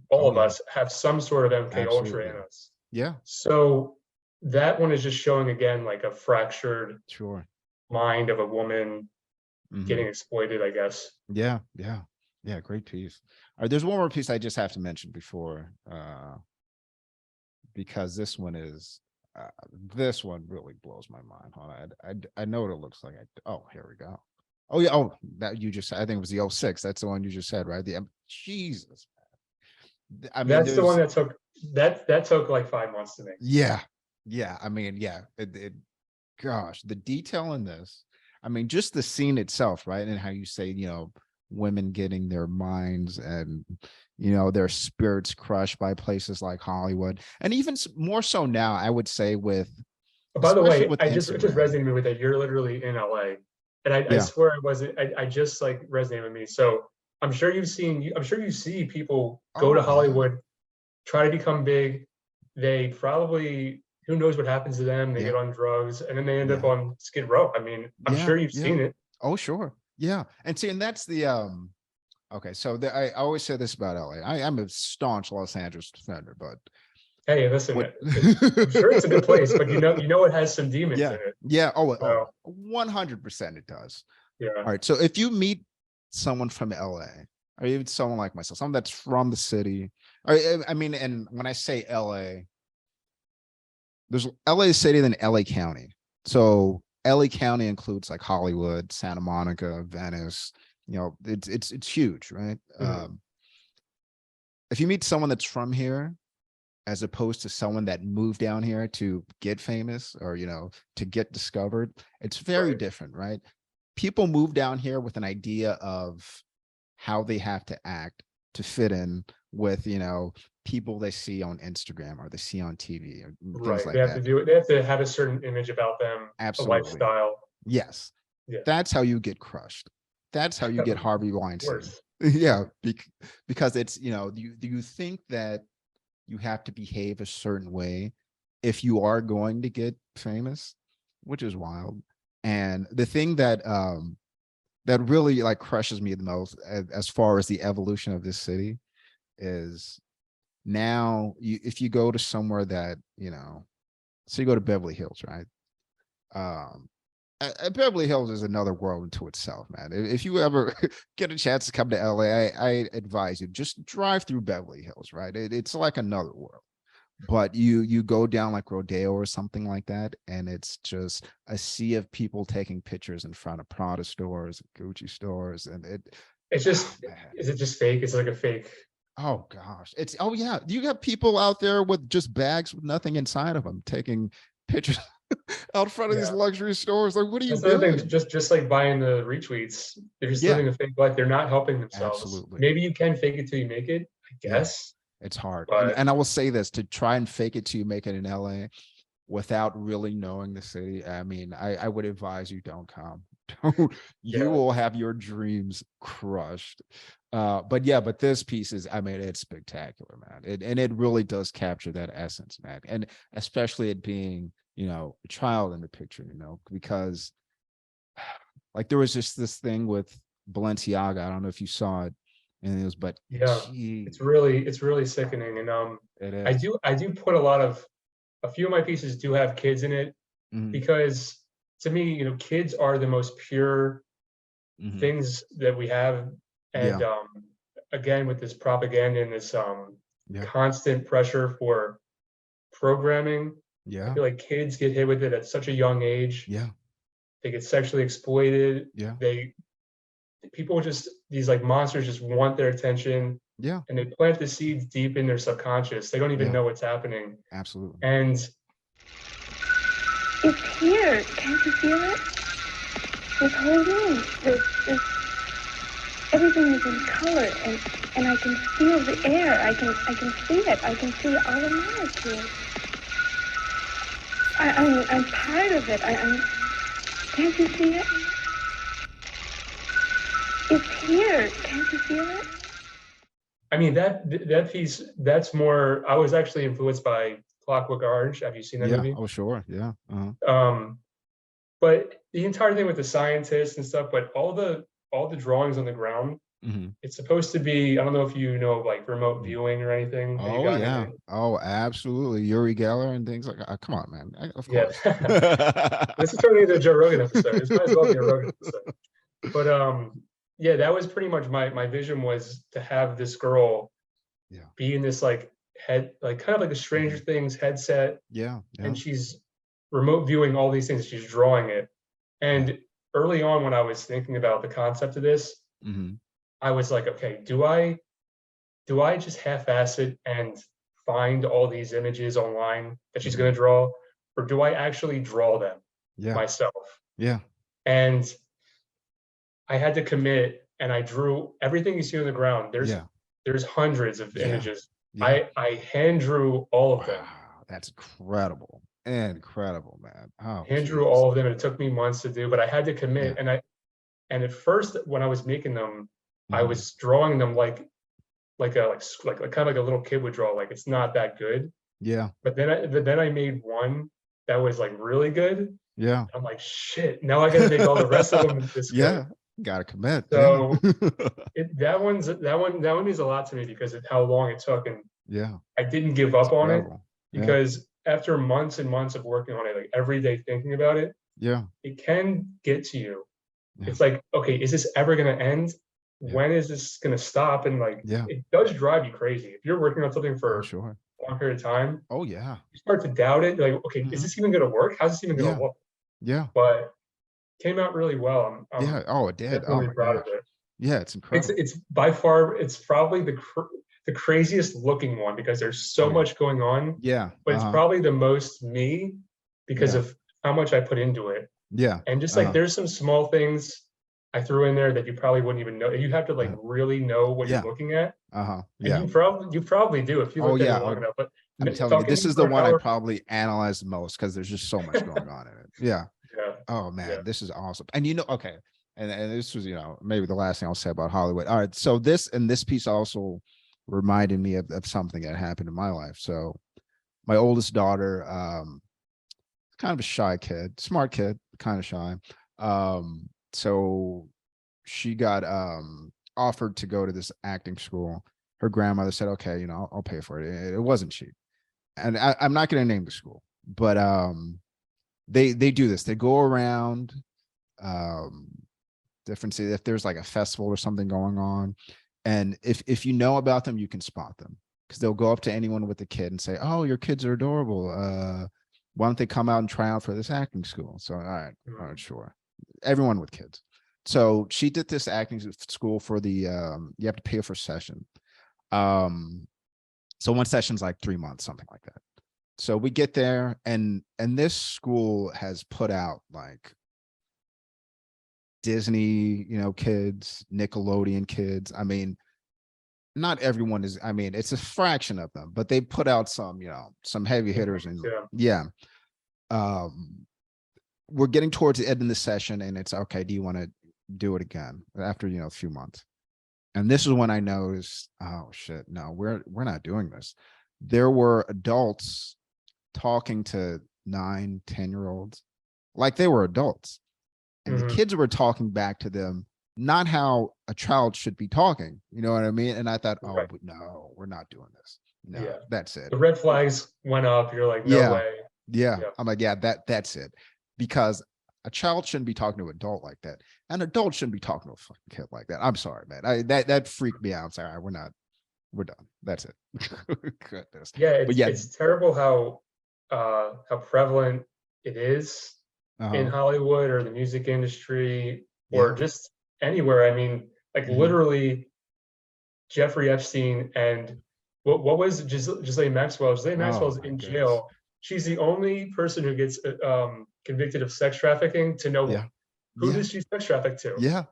All Oh of yeah. us have some sort of MK Ultra Absolutely. in us. Yeah. So that one is just showing again like a fractured Sure. mind of a woman getting exploited, I guess. Yeah. Yeah. Yeah. Great piece. All right. There's one more piece I just have to mention before, because this one is, this one really blows my mind. Hold on. I know what it looks like. Oh, here we go. Oh yeah. Oh, that you just, I think it was the 06. That's the one you just said, right? Jesus. I mean, That's the one there's, that took like 5 months to make. yeah. Yeah. I mean, yeah. Gosh, the detail in this. I mean, just the scene itself, right? And how you say, women getting their minds and, their spirits crushed by places like Hollywood. And even more so now, I would say with, By the especially way, with it just Instagram. resonated with that. You're literally in LA. And I Yeah. swear it wasn't, I just like resonated with me. So I'm sure you see people go to Oh, yeah. Hollywood, try to become big. They probably, who knows what happens to them? They Yeah. get on drugs and then they end up Yeah. on Skid Row. I mean, I'm Yeah. sure you've Yeah. seen it. Oh, sure. Yeah. And see, and that's the, okay. So I always say this about LA. I'm a staunch Los Angeles defender, but Hey, listen, what? I'm sure it's a good place, but you know it has some demons Yeah. in it. Yeah. Oh, So, 100% it does. yeah. All right. So if you meet someone from LA, or even someone like myself, someone that's from the city, or I mean, and when I say LA, there's LA City, then LA County. So LA County includes like Hollywood, Santa Monica, Venice. It's huge, right? If you meet someone that's from here, as opposed to someone that moved down here to get famous or to get discovered, it's very different, right? People move down here with an idea of how they have to act to fit in with people they see on Instagram or they see on TV or things like They have that. they have to have a certain image about them, Absolutely. a lifestyle. Yes. Yeah. That's how you get crushed. That's how you get Harvey Weinstein. Worse. Yeah, because it's you think that you have to behave a certain way if you are going to get famous, which is wild. And the thing that that really like crushes me the most as far as the evolution of this city is now if you go to somewhere that so you go to Beverly Hills, right? Beverly Hills is another world into itself, man. If you ever get a chance to come to LA, I advise you just drive through Beverly Hills, right? It's like another world. But you go down like Rodeo or something like that, and it's just a sea of people taking pictures in front of Prada stores, Gucci stores, and it's just is it just fake? It's like a fake. Oh gosh, oh yeah, you got people out there with just bags with nothing inside of them taking pictures out front of these luxury stores. Like, what are you doing? Just like buying the retweets, they're just living a fake life. They're not helping themselves. Absolutely. Maybe you can fake it till you make it, I guess. It's hard. But, and I will say this, to try and fake it till you make it in LA without really knowing the city. I mean, I would advise you don't come. You will have your dreams crushed. But this piece is, I mean, it's spectacular, man. And it really does capture that essence, man. And especially it being, a child in the picture, because like there was just this thing with Balenciaga. I don't know if you saw it. And it was, but it's really sickening. And it is. I do put a few of my pieces do have kids in it because to me, kids are the most pure things that we have. And again, with this propaganda and this constant pressure for programming, I feel like kids get hit with it at such a young age. They get sexually exploited. People these like monsters just want their attention. And they plant the seeds deep in their subconscious. They don't even know what's happening. Absolutely. And it's here. Can't you feel it? This whole room. Everything is in color, and I can feel the air. I can see it. I can see all the molecules. I'm tired of it. Can't you see it? It's here. Can't you feel it? I mean, that piece, that's more, I was actually influenced by Clockwork Orange. Have you seen that Yeah. movie? Oh, sure. Yeah. But the entire thing with the scientists and stuff, but all the drawings on the ground, Mhm. it's supposed to be, I don't know if you know of like remote Mm. viewing or anything. Have you Oh gotten yeah. into? Oh, absolutely. Yuri Geller and things like come on, man. Of Yeah. course. This is turning into a Joe Rogan episode. This might as well be a Rogan episode. But yeah, that was pretty much my vision, was to have this girl Yeah. be in this like head, like kind of like a Stranger Things headset, Yeah. Yeah. and she's remote viewing all these things. She's drawing it. And early on, when I was thinking about the concept of this, Mhm. I was like, okay, do I just half-ass it and find all these images online that she's going to draw, or do I actually draw them Yeah. myself? Yeah. And I had to commit, and I drew everything you see on the ground. Yeah. There's hundreds of Yeah. images. Yeah. I hand drew all of them. Wow. That's incredible. Incredible, man. Oh, Hand drew jeez. all of them, and it took me months to do, but I had to commit. Yeah. And at first, when I was making them, I Mhm. was drawing them like kind of like a little kid would draw. Like, it's not that good. Yeah. But then I made one that was like really good. Yeah. I'm like, shit, now I got to make all the rest of them this Yeah. good. Gotta commit. So Yeah. that one means a lot to me because of how long it took, and Yeah. I didn't give up on it, Incredible. Yeah. because after months and months of working on it, like every day thinking about it, Yeah. it can get to you. Yeah. It's like, okay, is this ever going to end? Yeah. When is this going to stop? And like, Yeah. it does drive you crazy. If you're working on something Oh, for sure. a long period of time, Oh, yeah. you start to doubt it. You're like, okay, is this even going to work? How's this even going Yeah. to look? Yeah. But came out really well. I'm Yeah. Oh, it did. Oh definitely my proud gosh. of it. Yeah, it's incredible. It's by far, it's probably the craziest looking one, because there's so Oh, yeah. much going on, Yeah. but it's probably the most me because Yeah. of how much I put into it. Yeah. And just like there's some small things I threw in there that you probably wouldn't even know. You have to like really know what Yeah. you're looking at. And Yeah. you probably do if you Oh, looked at yeah. it long enough. But I'm telling you, this is the one I hour, probably analyzed the most because there's just so much going on in it. Yeah. yeah. Oh man, Yeah. this is awesome. And okay. And this was, maybe the last thing I'll say about Hollywood. All right. So this piece also reminded me of something that happened in my life. So my oldest daughter, kind of a shy kid, smart kid, kind of shy. So she got offered to go to this acting school. Her grandmother said, okay, I'll pay for it. It wasn't cheap. And I'm not going to name the school, but they do this. They go around different cities. If there's like a festival or something going on, and if you know about them, you can spot them, because they'll go up to anyone with a kid and say, oh, your kids are adorable. Why don't they come out and try out for this acting school? So all right, sure. Everyone with kids. So she did this acting school for the you have to pay for a session. So one session's like 3 months, something like that. So we get there, and this school has put out like Disney, kids, Nickelodeon kids. I mean, not everyone is, it's a fraction of them, but they put out some, some heavy hitters. And yeah. We're getting towards the end of the session, and it's okay, do you want to do it again after, a few months? And this is when I noticed, oh shit, no, we're not doing this. There were adults talking to 9, 10-year-olds like they were adults. And the kids were talking back to them, not how a child should be talking. You know what I mean? And I thought, oh, but no, we're not doing this. No, that's it. The red flags went up. You're like, no way. Yeah. I'm like, yeah, that's it. Because a child shouldn't be talking to an adult like that. An adult shouldn't be talking to a fucking kid like that. I'm sorry, man. That freaked me out. I'm sorry, we're done. That's it. Goodness. Yeah, it's terrible how prevalent it is in Hollywood or the music industry or just anywhere. I mean, like literally Jeffrey Epstein and what was Ghislaine Maxwell? Ghislaine Maxwell's in jail. She's the only person who gets convicted of sex trafficking to no one. Who does she sex traffic to? Yeah.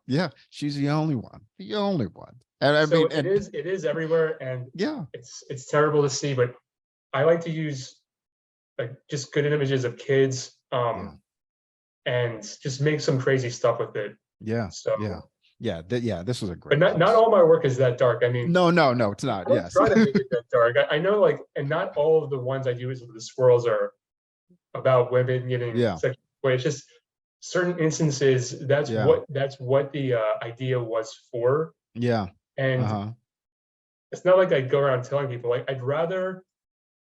Yeah. She's the only one. The only one. And I mean, it is everywhere, and yeah, it's terrible to see. But I like to use like just good images of kids, and just make some crazy stuff with it. Yeah. So yeah. Yeah, yeah, this was a But great not piece. all my work is that dark. I mean, No, no, no, it's not. I don't Yes. try to make it that dark. I know, like, and not all of the ones I do is the swirls are about women getting Yeah, sexual. It's just certain instances. yeah, That's what the idea was for. yeah. And Uh-huh. it's not like I go around telling people. Like, I'd rather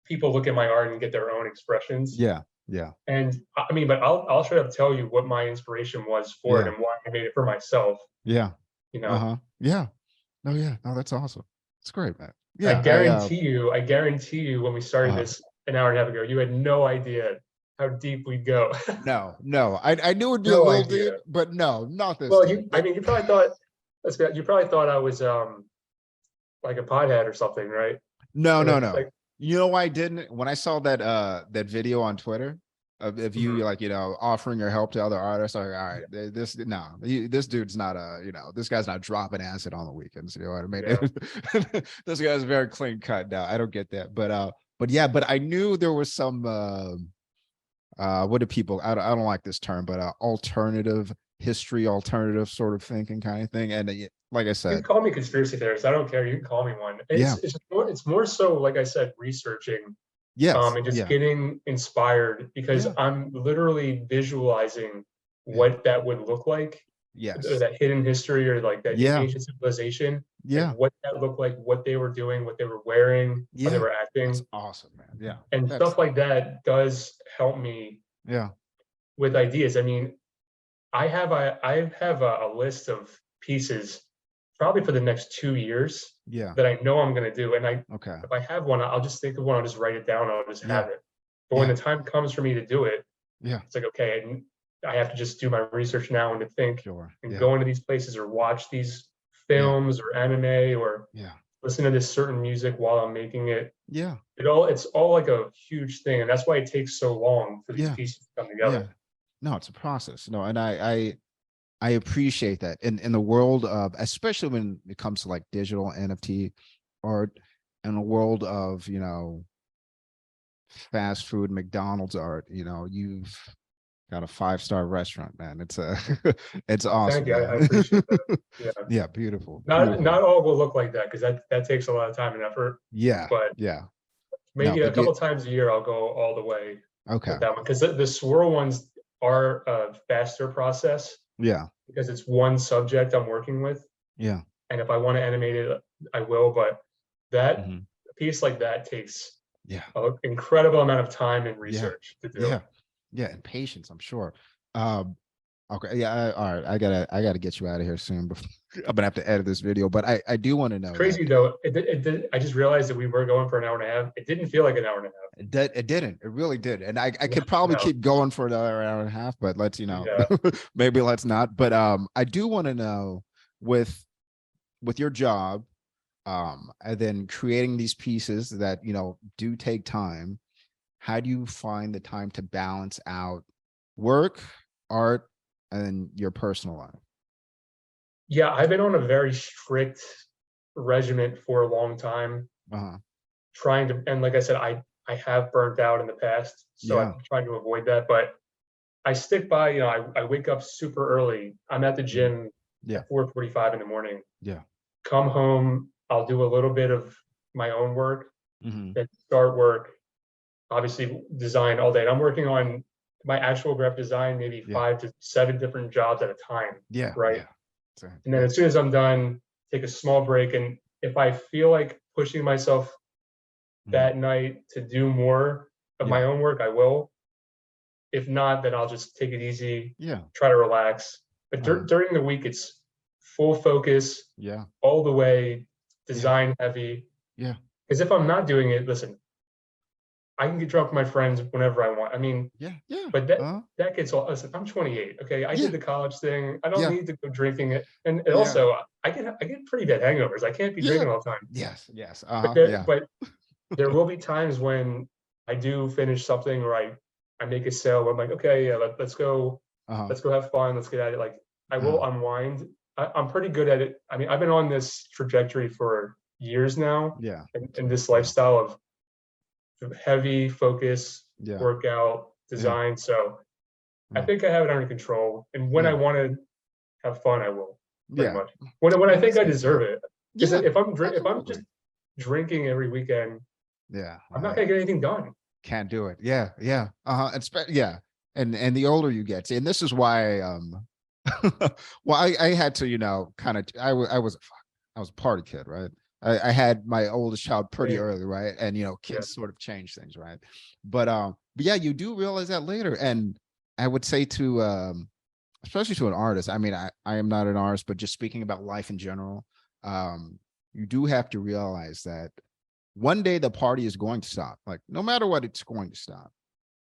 people look at my art and get their own expressions. Yeah, yeah, And I mean, but I'll straight up tell you what my inspiration was for it yeah, and why I made it for myself. yeah. You know, Uh-huh. Yeah. No, yeah. No, that's awesome. It's great, man. I Yeah, guarantee you, when we started uh this an hour and a half ago, you had no idea how deep we'd go. no, no. I knew it'd be a No little deep, idea. but no, not this Well, deep. I mean, you probably thought, you probably thought I was like a pothead or something, right? No, Or no, like, no. You know why I didn't? When I saw that video on Twitter of you mhm. like, offering your help to other artists, I was like, all right, this no, this dude's not this guy's not dropping acid on the weekends. You know what I mean? Yeah. This guy's very clean cut now. I don't get that. But yeah, but I knew there was some what do people I don't like this term, but alternative history, alternative sort of thinking kind of thing. And like I You said, can call me conspiracy theorist. I don't care. You can call me one. yeah, It's more so, like I said, researching yes, and just yeah, getting inspired because yeah, I'm literally visualizing yeah, what that would look like, or yes, that hidden history, or like that yeah, ancient civilization, and yeah, what that looked like, what they were doing, what they were wearing, how they yeah. were That's acting, awesome, man. Yeah, and that's stuff like that does help me yeah, with ideas. I mean, I have a list of pieces probably for the next 2 years yeah, that I know I'm going to do. And okay, if I have one, I'll just think of one, I'll just write it down, I'll just yeah, have it. But when yeah, the time comes for me to do it, yeah, it's like, okay, I have to just do my research now and to think sure, and yeah, go into these places or watch these yeah, films or anime or yeah, listen to this certain music while I'm making it. yeah, It's all like a huge thing. And that's why it takes so long for these yeah, pieces to come yeah. together. No, it's a process. No, and I appreciate that in the world of, especially when it comes to like digital NFT art, and the world of fast food McDonald's art. You've got a 5-star restaurant, man. It's it's Thank awesome, you. I man. appreciate that. Yeah. Yeah, beautiful, Not beautiful. all will look like that because that takes a lot of time and effort. Yeah, But yeah. No, maybe a but yeah, couple times a year I'll go all the way okay. with that one because the swirl ones are a faster process Yeah, because it's one subject I'm working with, yeah, and if I want to animate it, I will. But that mhm, a piece like that takes yeah, an incredible amount of time and yeah, research to do. yeah, yeah, and patience, I'm sure. Um, okay, yeah, all right. I gotta get you out of here soon. Before, I'm gonna have to edit this video, but I do want to It's know that crazy though. I just realized that we were going for an hour and a half. It didn't feel like an hour and a half. it didn't. It really did. And I could No, probably no. keep going for another hour and a half, but let's, Yeah. maybe let's not. But I do want to know with your job, and then creating these pieces that, do take time, how do you find the time to balance out work, art, and your personal life? Yeah, I've been on a very strict regiment for a long time, Uh-huh. trying to, and like I said, I have burnt out in the past, so Yeah. I'm trying to avoid that. But I stick by, I wake up super early. I'm at the Mhm. gym Yeah. at 4:45 in the morning. Yeah. Come home, I'll do a little bit of my own work, Hmm. then start work, obviously design all day. And I'm working on my actual graphic design, maybe Yeah. 5 to 7 different jobs at a time, Yeah. right? Yeah. So, And then yeah. as soon as I'm done, take a small break. And if I feel like pushing myself Mhm. that night to do more of my Yeah. own work, I will. If not, then I'll just take it easy, Yeah. try to relax. But Uh-huh. during the week, it's full focus, Yeah. all the way, Yeah. design heavy. Yeah. Because if I'm not doing it, listen, I can get drunk with my friends whenever I want. I mean, Yeah. Yeah. but Uh-huh. that gets all. Listen, I'm 28. Okay, I did Yeah. the college thing. I don't Yeah. need to go drinking it. And Yeah. also, I get pretty bad hangovers. I can't be Yeah. drinking all the time. Yes. Yes. But Uh-huh. there, Yeah. but there will be times when I do finish something or I make a sale where I'm like, okay, yeah, Uh-huh. let's go have fun, let's get at it. Like I Uh-huh. will unwind. I'm pretty good at it. I mean, I've been on this trajectory for years now, Yeah. in this Yeah. lifestyle of heavy focus, Yeah. workout, Yeah. design. So I Yeah. think I have it under control. And when I Yeah. want to have fun, I will. pretty Yeah. much. When I think I deserve it. Because Yeah. if I'm just Absolutely. drinking every weekend, Yeah. I'm not gonna get anything done. Can't do it. Yeah. Yeah. Uh-huh. Yeah. And the older you get, and this is why well, I had to, kind of I was a party kid, right? I had my oldest child pretty Same. early, right? And Yeah. kids sort of change things, right? But yeah, you do realize that later. And I would say to especially to an artist, I mean, I am not an artist, but just speaking about life in general, you do have to realize that one day the party is going to stop. Like no matter what, it's going to stop.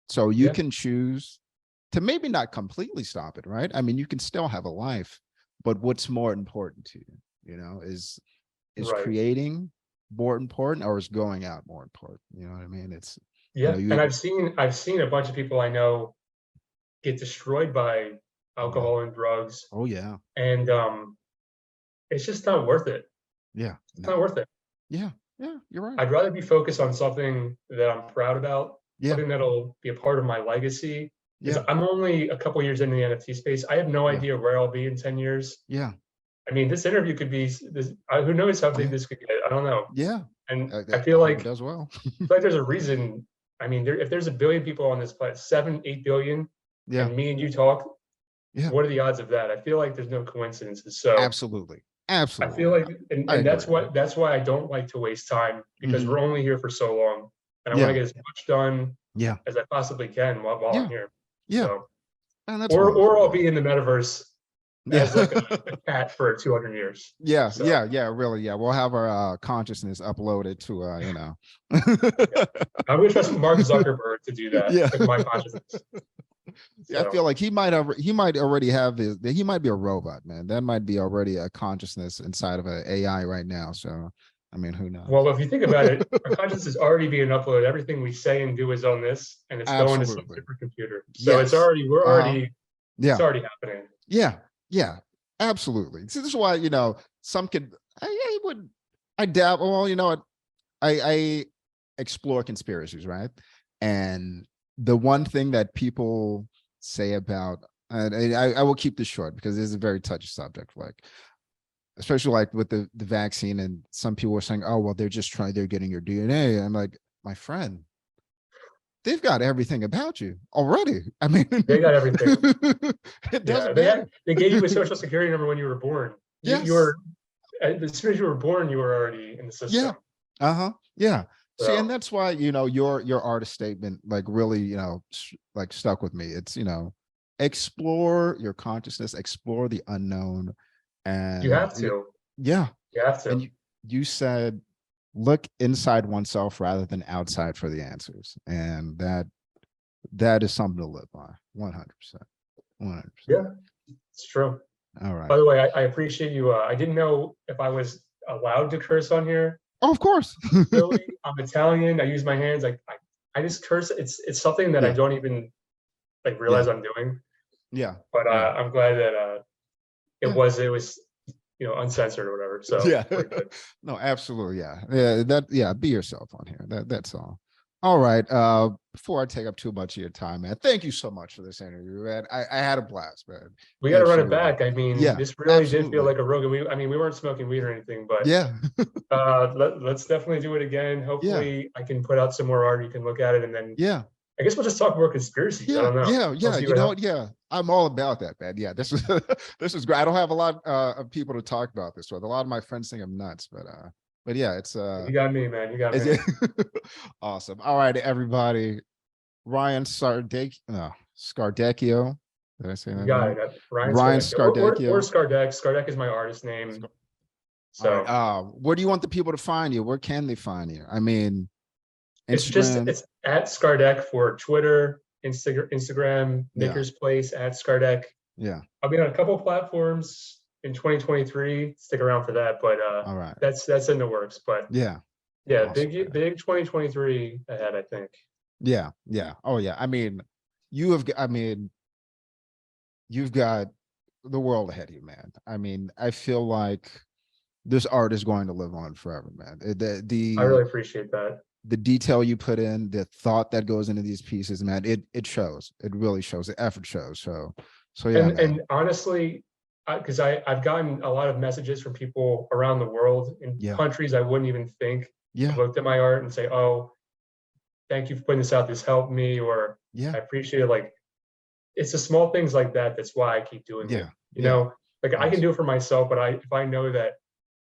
So you Yeah. can choose to maybe not completely stop it, right? I mean, you can still have a life, but what's more important to you, is Right. creating more important, or is going out more important? You know what I mean? It's, Yeah. you, And I've seen a bunch of people I know get destroyed by alcohol and drugs, oh yeah, and it's just not worth it. yeah, It's no, not worth it. yeah, yeah, you're right. I'd rather be focused on something that I'm proud about, Yeah, something that'll be a part of my legacy. Because yeah, I'm only a couple years into the NFT space. I have no yeah, idea where I'll be in 10 years. yeah, I mean, this interview could be this. Who knows how big yeah, this could get? I don't know. yeah. And I I feel hope it like does well. there's a reason. I mean, if there's a billion people on this planet, 7, 8 billion, Yeah, and me and you talk, yeah, what are the odds of that? I feel like there's no coincidences. So absolutely, I feel absolutely. like, I and agree. that's why I don't like to waste time, because Mhm. we're only here for so long, and I want to Yeah, get as much done yeah, as I possibly can while I'm yeah, here. yeah. So, And that's or wonderful, I'll man. be in the metaverse Yeah. as like a cat for 200 years. Yeah, So yeah, yeah, really. Yeah. We'll have our consciousness uploaded to I'm gonna trust Mark Zuckerberg to do that Yeah. with my consciousness. Yeah, I So feel like he might already have he might be a robot, man. That might be already a consciousness inside of an AI right now. So I mean, who knows? well, if you think about it, our consciousness is already being uploaded. Everything we say and do is on this, and it's going to some Absolutely. supercomputer. So Yes. it's Yeah. already happening. Yeah. Yeah. Absolutely. See, this is why, some could I dabble. Well, you know what? I explore conspiracies, right? And the one thing that people say about, and I will keep this short because this is a very touchy subject, like especially like with the vaccine, and some people were saying, oh well, they're getting your DNA. I'm like, my friend, they've got everything about you already. I mean, They got everything. it Yeah, doesn't matter. they gave you a social security number when you were born. You Yes. were, as soon as you were born, you were already in the Yeah. system. Uh-huh. Yeah. See, and So that's why, your artist statement, like really, like stuck with me. It's, explore your consciousness, explore the unknown. you And have to. yeah. You have And to. you said, look inside oneself rather than outside for the answers. And that is something to live by. 100%. 100%. Yeah, it's true. All right. By the way, I appreciate you. I didn't know if I was allowed to curse on here. Oh, of course. Really, I'm Italian. I use my hands. I just curse. It's something that I Yeah. don't even like Yeah. realize I'm doing. Yeah. But Yeah. I'm glad that it Yeah. was uncensored or whatever. So Yeah. we're good. No, absolutely. Yeah. Be yourself on here. That's all. All right. Before I take up too much of your time, man, thank you so much for this interview, man. I had a blast, man. We got to run it Absolutely. back. I mean, Yeah, this really did feel absolutely. like a Rogan. We weren't smoking weed or anything, but Yeah. let's definitely do it again. Yeah. Hopefully, I can put out some more art. You can look at it, and then Yeah. I guess we'll just talk more conspiracies. I Yeah. don't know. Yeah. We'll Yeah. see You what know happens. what? Yeah. I'm all about that, man. Yeah. This is this is great. I don't have a lot of people to talk about this with. A lot of my friends think I'm nuts, but yeah, it's You got me, man. You got me. awesome. All right, everybody. Ryan Scardecchio. Did I say You that got right? it. Ryan Scardecchio. Or Scardecchio. Scardecc. Scardecc is my artist name. All So right. Where do you want the people to find you? Where can they find you? I mean, Instagram. it's at Scardecc for Twitter, Instagram, Yeah. Maker's Place at Scardecc. Yeah. I'll be on a couple platforms in 2023. Stick around for that, but All right. that's in the works. But Yeah. yeah, Awesome, man. big 2023 ahead, I think. Yeah. Yeah. Oh yeah. I mean, you've got the world ahead of you, man. I mean, I feel like this art is going to live on forever, man. I really appreciate that. The detail you put in, the thought that goes into these pieces, man, it shows. It really shows. The effort shows. So yeah, man. And honestly, because I've gotten a lot of messages from people around the world in Yeah. countries I wouldn't even think Yeah. have looked at my art and say, "Oh, thank you for putting this out. This helped me," or Yeah. "I appreciate it." Like, it's the small things like that. That's why I keep doing it. Yeah. You Yeah. know, like I Yes. can do it for myself, but if I know that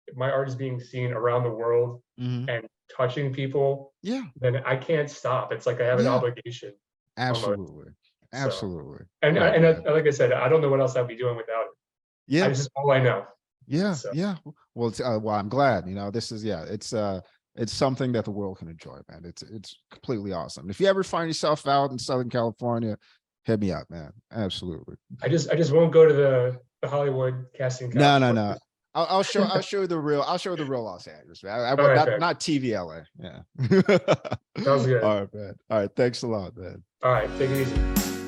if my art is being seen around the world Mhm. and touching people, Yeah. then I can't stop. It's like I have an Yeah. obligation almost. Absolutely. So, Absolutely. and Oh, and man. like I said, I don't know what else I'd be doing without it. Yeah. This is all I know. Yeah. So Yeah. Well, well, I'm glad, this is, yeah, it's something that the world can enjoy, man. It's completely awesome. If you ever find yourself out in Southern California, hit me up, man. Absolutely. I just won't go to the Hollywood casting No, couch. no, no. I'll show you the real, Los Angeles, man. I All right, not, Beck. not TV LA. Yeah. Sounds good. All right, man. All right. Thanks a lot, man. All right, take it easy.